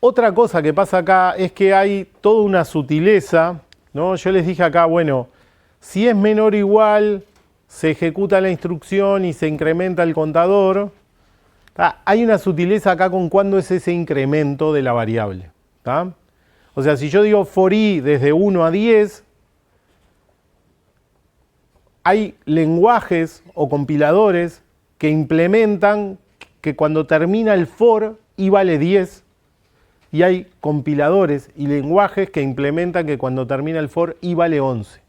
Otra cosa que pasa acá es que hay toda una sutileza, ¿no? Yo les dije acá, bueno, si es menor o igual, se ejecuta la instrucción y se incrementa el contador. Hay una sutileza acá con cuándo es ese incremento de la variable, ¿tá? O sea, si yo digo for i desde 1 a 10, hay lenguajes o compiladores que implementan que cuando termina el for i vale 10, y hay compiladores y lenguajes que implementan que cuando termina el for i vale 11.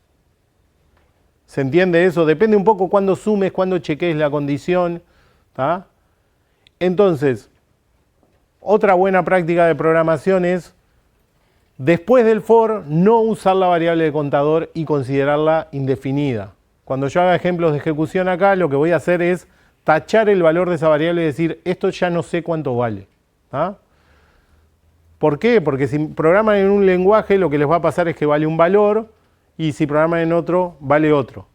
¿Se entiende eso? Depende un poco cuándo sumes, cuándo chequees la condición, ¿tá? Entonces, otra buena práctica de programación es, después del for, no usar la variable de contador y considerarla indefinida. Cuando yo haga ejemplos de ejecución acá, lo que voy a hacer es tachar el valor de esa variable y decir, esto ya no sé cuánto vale. ¿Ah? ¿Por qué? Porque si programan en un lenguaje, lo que les va a pasar es que vale un valor, y si programan en otro, vale otro.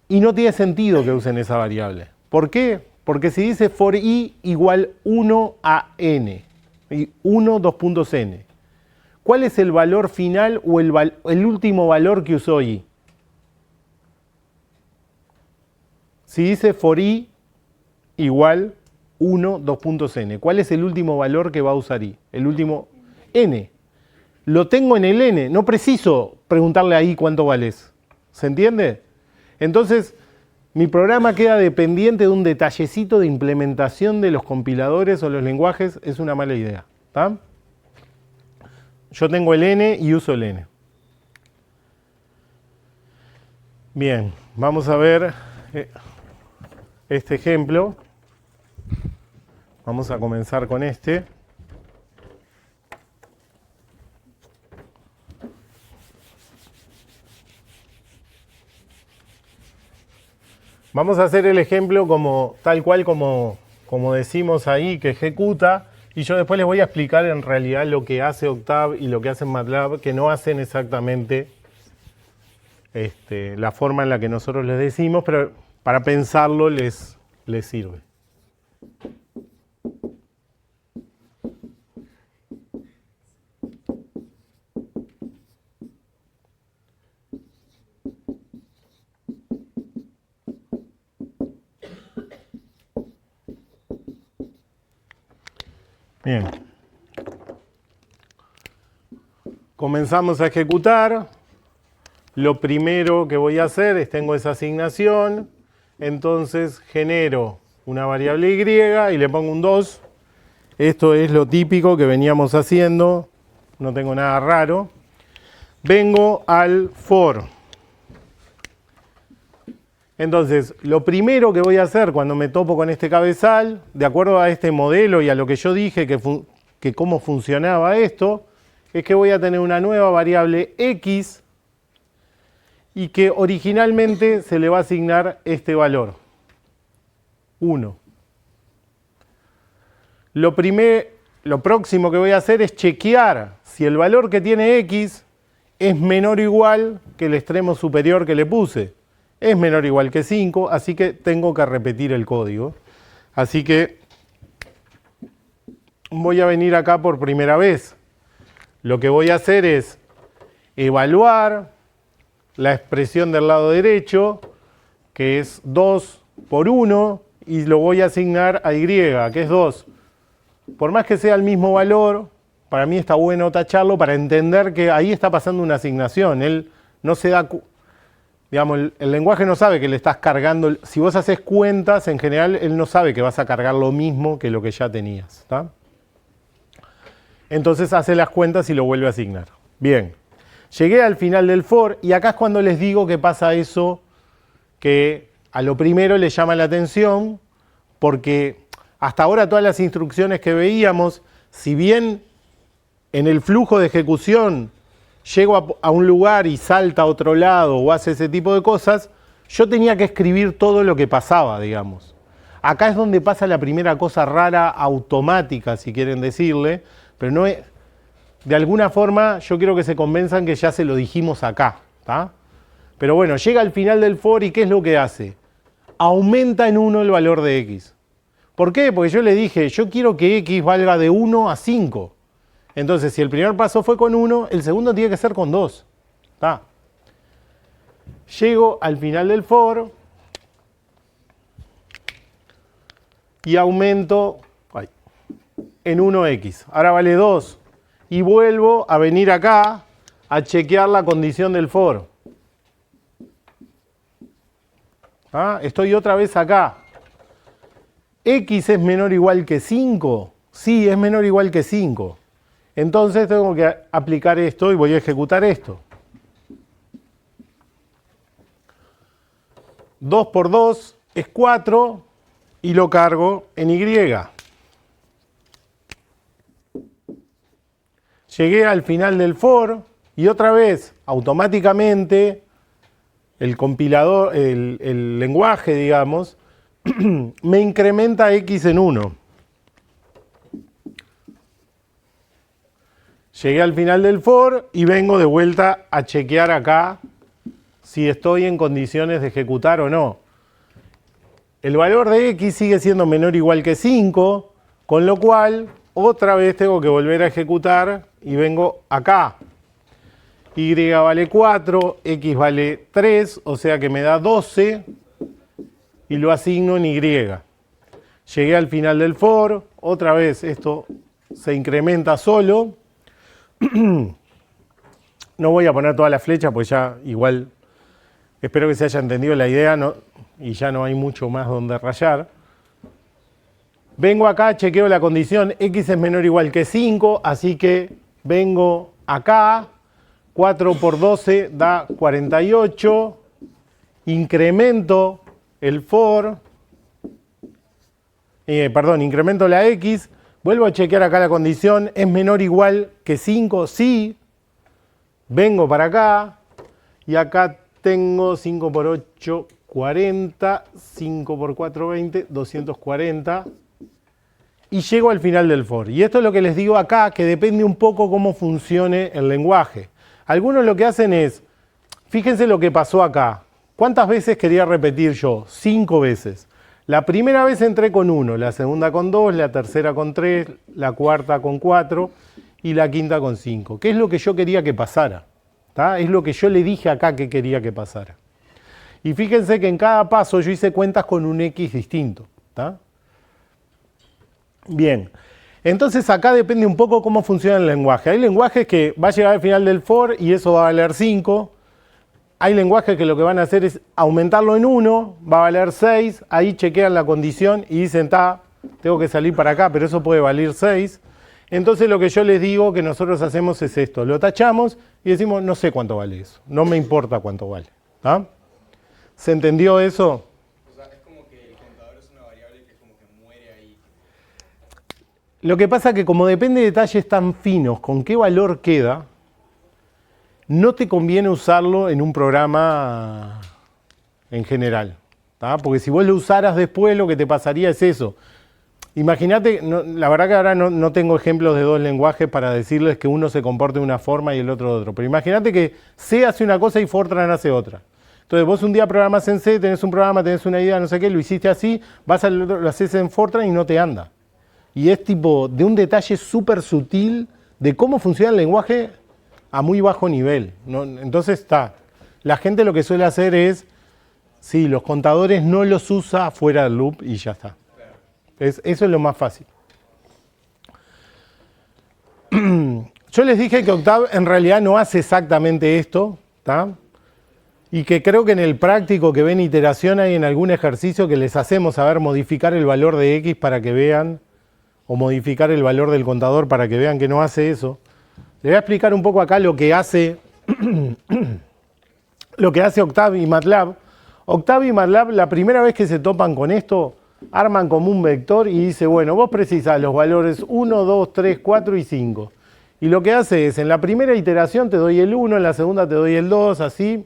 Y no tiene sentido que usen esa variable. ¿Por qué? Porque si dice for i igual 1 a n, y 1, 2 puntos n, ¿cuál es el valor final o el último valor que usó i? Si dice for i igual 1, 2 puntos n, ¿cuál es el último valor que va a usar i? El último n. Lo tengo en el n, no preciso preguntarle a i cuánto vales. ¿Se entiende? Entonces, mi programa queda dependiente de un detallecito de implementación de los compiladores o los lenguajes, es una mala idea. ¿Tá? Yo tengo el n y uso el n. Bien, vamos a ver este ejemplo. Vamos a comenzar con este. Vamos a hacer el ejemplo tal cual como decimos ahí, que ejecuta, y yo después les voy a explicar en realidad lo que hace Octave y lo que hace MATLAB, que no hacen exactamente la forma en la que nosotros les decimos, pero para pensarlo les sirve. Bien. Comenzamos a ejecutar. Lo primero que voy a hacer es, tengo esa asignación, entonces genero una variable y le pongo un 2. Esto es lo típico que veníamos haciendo, no tengo nada raro. Vengo al for. Entonces, lo primero que voy a hacer cuando me topo con este cabezal, de acuerdo a este modelo y a lo que yo dije que cómo funcionaba esto, es que voy a tener una nueva variable x y que originalmente se le va a asignar este valor, 1. Lo próximo que voy a hacer es chequear si el valor que tiene x es menor o igual que el extremo superior que le puse. Es menor o igual que 5, así que tengo que repetir el código. Así que voy a venir acá por primera vez. Lo que voy a hacer es evaluar la expresión del lado derecho, que es 2 por 1, y lo voy a asignar a y, que es 2. Por más que sea el mismo valor, para mí está bueno tacharlo para entender que ahí está pasando una asignación. Él no se da... Digamos, el lenguaje no sabe que le estás cargando... Si vos haces cuentas, en general, él no sabe que vas a cargar lo mismo que lo que ya tenías. ¿Está? Entonces hace las cuentas y lo vuelve a asignar. Bien. Llegué al final del for y acá es cuando les digo que pasa eso que a lo primero le llama la atención, porque hasta ahora todas las instrucciones que veíamos, si bien en el flujo de ejecución llego a un lugar y salta a otro lado o hace ese tipo de cosas, yo tenía que escribir todo lo que pasaba, digamos. Acá es donde pasa la primera cosa rara, automática, si quieren decirle, pero no es... De alguna forma, yo quiero que se convenzan que ya se lo dijimos acá, ¿tá? Pero bueno, llega al final del for y ¿qué es lo que hace? Aumenta en 1 el valor de x. ¿Por qué? Porque yo le dije, yo quiero que x valga de 1 a 5. Entonces, si el primer paso fue con 1, el segundo tiene que ser con 2. ¿Tá? Llego al final del for y aumento en 1x. Ahora vale 2. Y vuelvo a venir acá a chequear la condición del for. ¿Ah? Estoy otra vez acá. ¿X es menor o igual que 5? Sí, es menor o igual que 5. Entonces tengo que aplicar esto y voy a ejecutar esto. 2 por 2 es 4 y lo cargo en Y. llegué al final del for y otra vez, automáticamente, el compilador, el lenguaje, digamos, me incrementa x en 1. Llegué al final del for y vengo de vuelta a chequear acá si estoy en condiciones de ejecutar o no. El valor de x sigue siendo menor o igual que 5, con lo cual otra vez tengo que volver a ejecutar y vengo acá. Y vale 4, x vale 3, o sea que me da 12 y lo asigno en y. Llegué al final del for, otra vez esto se incrementa solo. No voy a poner toda la flecha, pues ya igual espero que se haya entendido la idea y ya no hay mucho más donde rayar. Vengo acá, chequeo la condición, x es menor o igual que 5, así que vengo acá, 4 por 12 da 48, incremento el for, incremento la x, vuelvo a chequear acá la condición, es menor o igual que 5, sí, vengo para acá y acá tengo 5 por 8, 40, 5 por 4, 20, 240 y llego al final del for. Y esto es lo que les digo acá, que depende un poco cómo funcione el lenguaje. Algunos lo que hacen es, fíjense lo que pasó acá. ¿Cuántas veces quería repetir yo? 5 veces. La primera vez entré con 1, la segunda con 2, la tercera con 3, la cuarta con 4 y la quinta con 5. ¿Qué es lo que yo quería que pasara? ¿Tá? Es lo que yo le dije acá que quería que pasara. Y fíjense que en cada paso yo hice cuentas con un x distinto. ¿Tá? Bien, entonces acá depende un poco cómo funciona el lenguaje. Hay lenguajes que va a llegar al final del for y eso va a valer 5. Hay lenguajes que lo que van a hacer es aumentarlo en 1, va a valer 6. Ahí chequean la condición y dicen, tengo que salir para acá, pero eso puede valer 6. Entonces lo que yo les digo que nosotros hacemos es esto. Lo tachamos y decimos, no sé cuánto vale eso. No me importa cuánto vale. ¿Tá? ¿Se entendió eso? Lo que pasa es que como depende de detalles tan finos, con qué valor queda, no te conviene usarlo en un programa en general. ¿Tá? Porque si vos lo usaras después, lo que te pasaría es eso. Imagínate, la verdad que ahora no tengo ejemplos de dos lenguajes para decirles que uno se comporte de una forma y el otro de otro. Pero imagínate que C hace una cosa y Fortran hace otra. Entonces vos un día programás en C, tenés un programa, tenés una idea, no sé qué, lo hiciste así, vas al otro, lo haces en Fortran y no te anda. Y es tipo de un detalle súper sutil de cómo funciona el lenguaje a muy bajo nivel. ¿No? Entonces la gente lo que suele hacer es, sí, los contadores no los usa fuera del loop y ya está. Eso es lo más fácil. Yo les dije que Octave en realidad no hace exactamente esto, ¿tá? Y que creo que en el práctico que ven iteración hay en algún ejercicio que les hacemos saber modificar el valor de x para que vean, o modificar el valor del contador para que vean que no hace eso. Les voy a explicar un poco acá lo que hace Octave y MATLAB. Octave y MATLAB, la primera vez que se topan con esto, arman como un vector y dice, bueno, vos precisás los valores 1, 2, 3, 4 y 5. Y lo que hace es, en la primera iteración te doy el 1, en la segunda te doy el 2, así.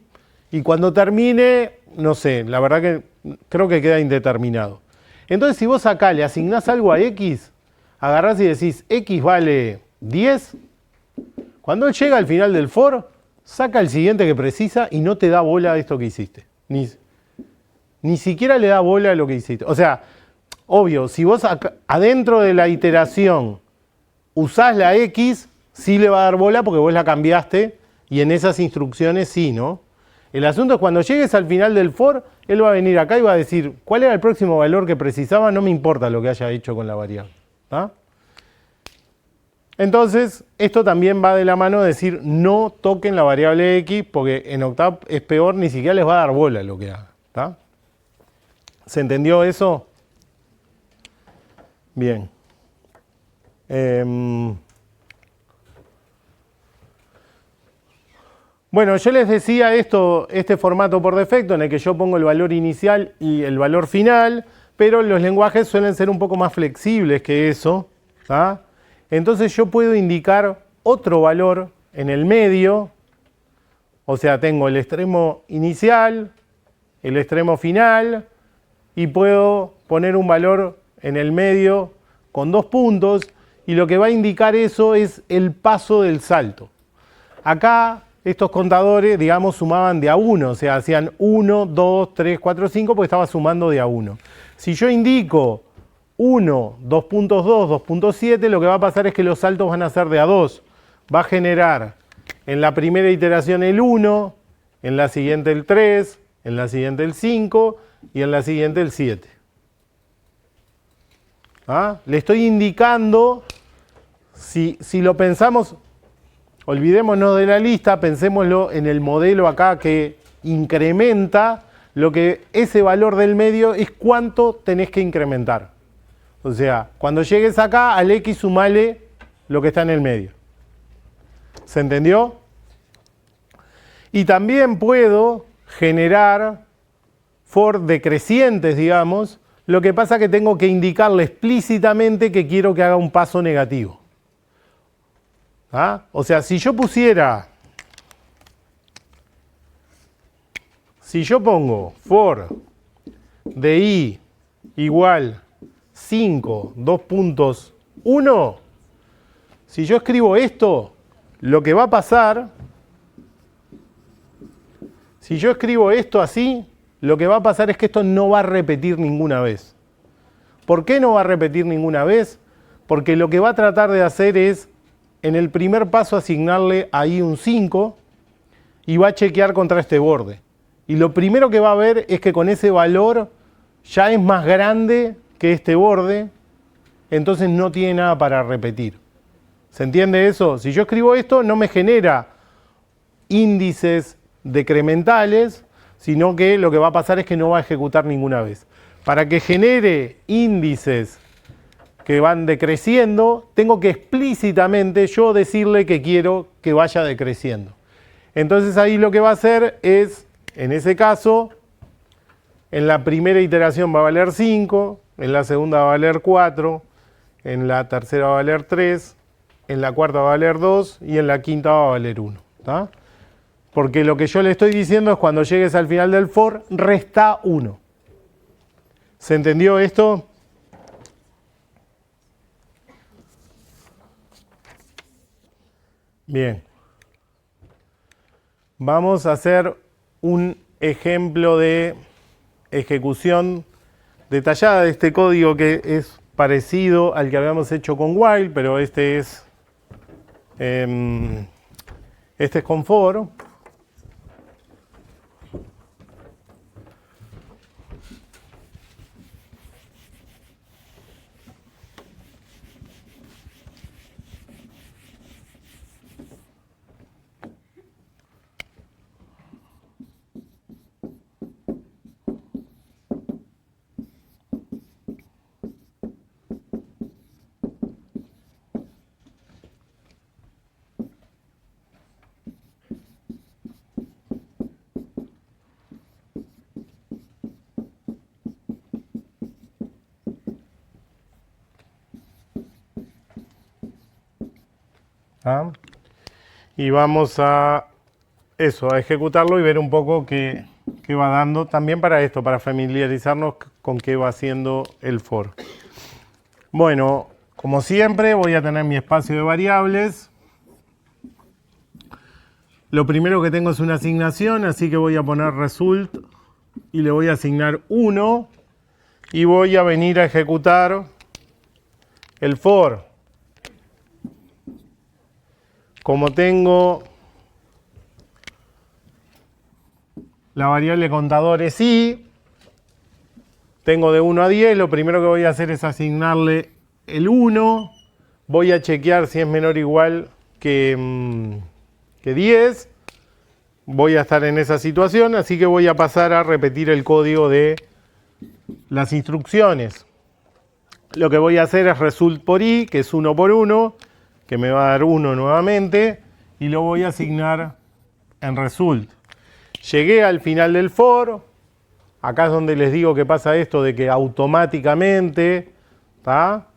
Y cuando termine, no sé, la verdad que creo que queda indeterminado. Entonces, si vos acá le asignás algo a x, agarrás y decís, x vale 10, cuando él llega al final del for, saca el siguiente que precisa y no te da bola de esto que hiciste. Ni siquiera le da bola a lo que hiciste. O sea, obvio, si vos adentro de la iteración usás la x, sí le va a dar bola porque vos la cambiaste y en esas instrucciones sí, ¿no? El asunto es cuando llegues al final del for, él va a venir acá y va a decir, ¿cuál era el próximo valor que precisaba? No me importa lo que haya hecho con la variable. ¿Tá? Entonces, esto también va de la mano de decir, no toquen la variable x, porque en Octave es peor, ni siquiera les va a dar bola lo que haga. ¿Tá? ¿Se entendió eso? Bien. Bueno, yo les decía este formato por defecto en el que yo pongo el valor inicial y el valor final, pero los lenguajes suelen ser un poco más flexibles que eso. ¿Tá? Entonces yo puedo indicar otro valor en el medio, o sea, tengo el extremo inicial, el extremo final, y puedo poner un valor en el medio con 2 puntos, y lo que va a indicar eso es el paso del salto. Acá estos contadores, digamos, sumaban de a 1, o sea, hacían 1, 2, 3, 4, 5, porque estaba sumando de a 1. Si yo indico 1, 2.2, 2.7, lo que va a pasar es que los saltos van a ser de a 2. Va a generar en la primera iteración el 1, en la siguiente el 3, en la siguiente el 5 y en la siguiente el 7. ¿Ah? Le estoy indicando, si lo pensamos, olvidémonos de la lista, pensémoslo en el modelo acá que incrementa, lo que ese valor del medio es cuánto tenés que incrementar. O sea, cuando llegues acá, al X sumale lo que está en el medio. ¿Se entendió? Y también puedo generar for decrecientes, digamos. Lo que pasa es que tengo que indicarle explícitamente que quiero que haga un paso negativo. ¿Ah? O sea, si yo pongo for de i igual 5, 2.1, si yo escribo esto, lo que va a pasar, si yo escribo esto así, lo que va a pasar es que esto no va a repetir ninguna vez. ¿Por qué no va a repetir ninguna vez? Porque lo que va a tratar de hacer es, en el primer paso, asignarle ahí un 5 y va a chequear contra este borde. Y lo primero que va a ver es que con ese valor ya es más grande que este borde, entonces no tiene nada para repetir. ¿Se entiende eso? Si yo escribo esto, no me genera índices decrementales, sino que lo que va a pasar es que no va a ejecutar ninguna vez. Para que genere índices que van decreciendo, tengo que explícitamente yo decirle que quiero que vaya decreciendo. Entonces ahí lo que va a hacer es, en ese caso, en la primera iteración va a valer 5, en la segunda va a valer 4, en la tercera va a valer 3, en la cuarta va a valer 2 y en la quinta va a valer 1. ¿Tá? Porque lo que yo le estoy diciendo es cuando llegues al final del for, resta 1. ¿Se entendió esto? Bien. Vamos a hacer un ejemplo de ejecución detallada de este código que es parecido al que habíamos hecho con while, pero este es con for. ¿Ah? Y vamos a ejecutarlo y ver un poco qué va dando también para esto, para familiarizarnos con qué va haciendo el for. Bueno, como siempre voy a tener mi espacio de variables. Lo primero que tengo es una asignación, así que voy a poner result y le voy a asignar 1 y voy a venir a ejecutar el for. Como tengo la variable contador es i, tengo de 1 a 10, lo primero que voy a hacer es asignarle el 1, voy a chequear si es menor o igual que 10, voy a estar en esa situación, así que voy a pasar a repetir el código de las instrucciones. Lo que voy a hacer es result por i, que es 1 por 1, que me va a dar 1 nuevamente, y lo voy a asignar en result. Llegué al final del for, acá es donde les digo que pasa esto de que automáticamente, ¿tá?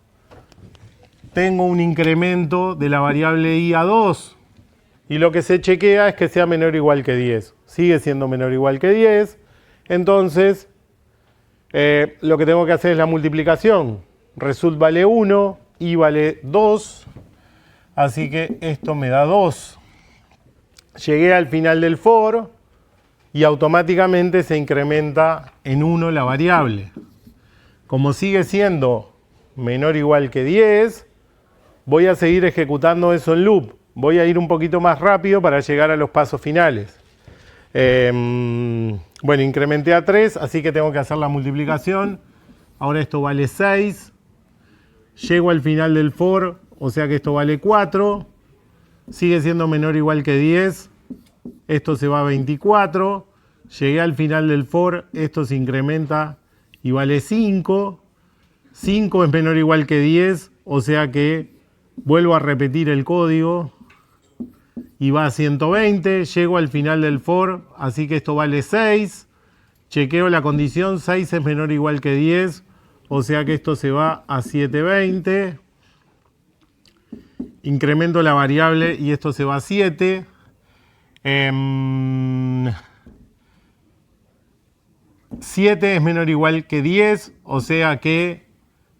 tengo un incremento de la variable i a 2. Y lo que se chequea es que sea menor o igual que 10. Sigue siendo menor o igual que 10. Entonces, lo que tengo que hacer es la multiplicación. Result vale 1, i vale 2. Así que esto me da 2. Llegué al final del for y automáticamente se incrementa en 1 la variable. Como sigue siendo menor o igual que 10, voy a seguir ejecutando eso en loop. Voy a ir un poquito más rápido para llegar a los pasos finales. Bueno, incrementé a 3, así que tengo que hacer la multiplicación. Ahora esto vale 6. Llego al final del for, o sea que esto vale 4. Sigue siendo menor o igual que 10. Esto se va a 24. Llegué al final del for, esto se incrementa y vale 5. 5 es menor o igual que 10, o sea que vuelvo a repetir el código y va a 120. Llego al final del for, así que esto vale 6. Chequeo la condición, 6 es menor o igual que 10, o sea que esto se va a 720. Incremento la variable y esto se va a 7. 7 es menor o igual que 10, o sea que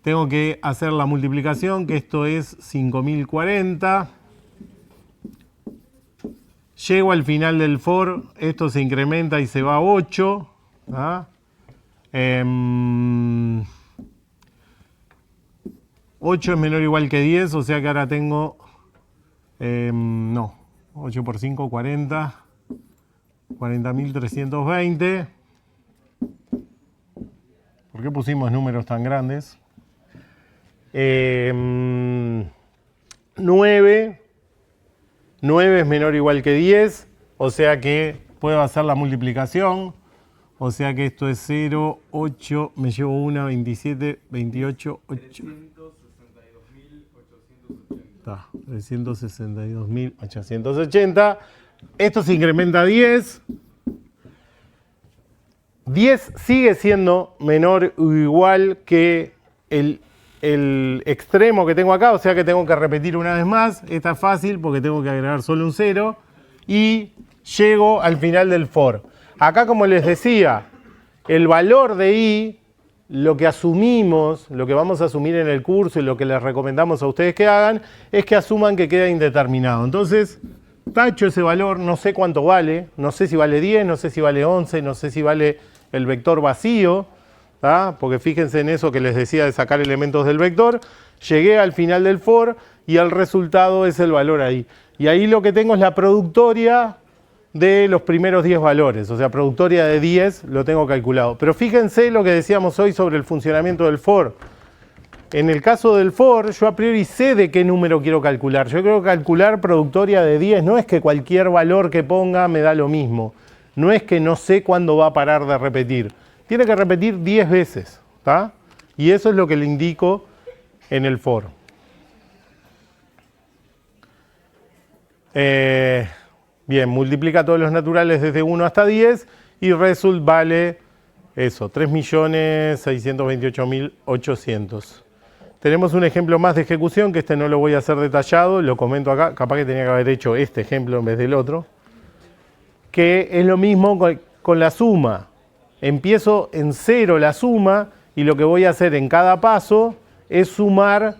tengo que hacer la multiplicación, que esto es 5040. Llego al final del for, esto se incrementa y se va a 8. 8 es menor o igual que 10, o sea que ahora tengo, 8 por 5, 40, 40.320. ¿Por qué pusimos números tan grandes? 9 es menor o igual que 10, o sea que puedo hacer la multiplicación. O sea que esto es 0, 8, me llevo 1, 27, 28, 8. 362.880. Esto se incrementa a 10. 10 sigue siendo menor o igual que el extremo que tengo acá, o sea que tengo que repetir una vez más. Esta es fácil porque tengo que agregar solo un 0. Y llego al final del for. Acá, como les decía, el valor de i, lo que asumimos, lo que vamos a asumir en el curso y lo que les recomendamos a ustedes que hagan, es que asuman que queda indeterminado. Entonces, tacho ese valor, no sé cuánto vale, no sé si vale 10, no sé si vale 11, no sé si vale el vector vacío, ¿tá? Porque fíjense en eso que les decía de sacar elementos del vector. Llegué al final del for y el resultado es el valor ahí. Y ahí lo que tengo es la productoria de los primeros 10 valores, o sea, productoria de 10 lo tengo calculado. Pero fíjense lo que decíamos hoy sobre el funcionamiento del for. En el caso del for, yo a priori sé de qué número quiero calcular. Yo quiero calcular productoria de 10, no es que cualquier valor que ponga me da lo mismo. No es que no sé cuándo va a parar de repetir. Tiene que repetir 10 veces, ¿tá? Y eso es lo que le indico en el for. Bien, multiplica todos los naturales desde 1 hasta 10 y result vale eso, 3.628.800. Tenemos un ejemplo más de ejecución, que este no lo voy a hacer detallado, lo comento acá, capaz que tenía que haber hecho este ejemplo en vez del otro, que es lo mismo con la suma. Empiezo en 0 la suma y lo que voy a hacer en cada paso es sumar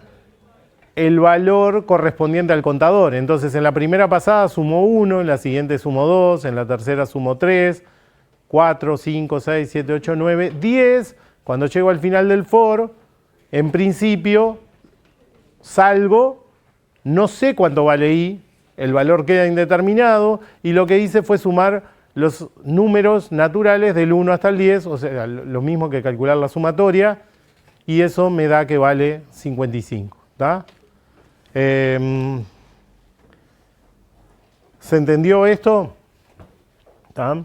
el valor correspondiente al contador. Entonces en la primera pasada sumo 1, en la siguiente sumo 2, en la tercera sumo 3, 4, 5, 6, 7, 8, 9, 10. Cuando llego al final del for, en principio salgo, no sé cuánto vale i, el valor queda indeterminado y lo que hice fue sumar los números naturales del 1 hasta el 10, o sea, lo mismo que calcular la sumatoria, y eso me da que vale 55. ¿Tá? ¿Se entendió esto? ¿Tá?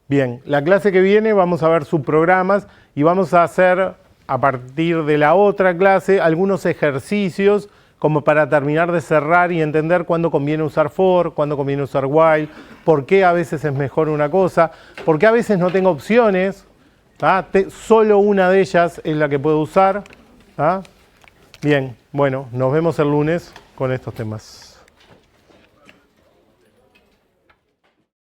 Bien, la clase que viene vamos a ver subprogramas y vamos a hacer a partir de la otra clase algunos ejercicios como para terminar de cerrar y entender cuándo conviene usar for, cuándo conviene usar while, por qué a veces es mejor una cosa, por qué a veces no tengo opciones, ¿tá? Solo una de ellas es la que puedo usar. ¿Tá? Bien. Bueno, nos vemos el lunes con estos temas.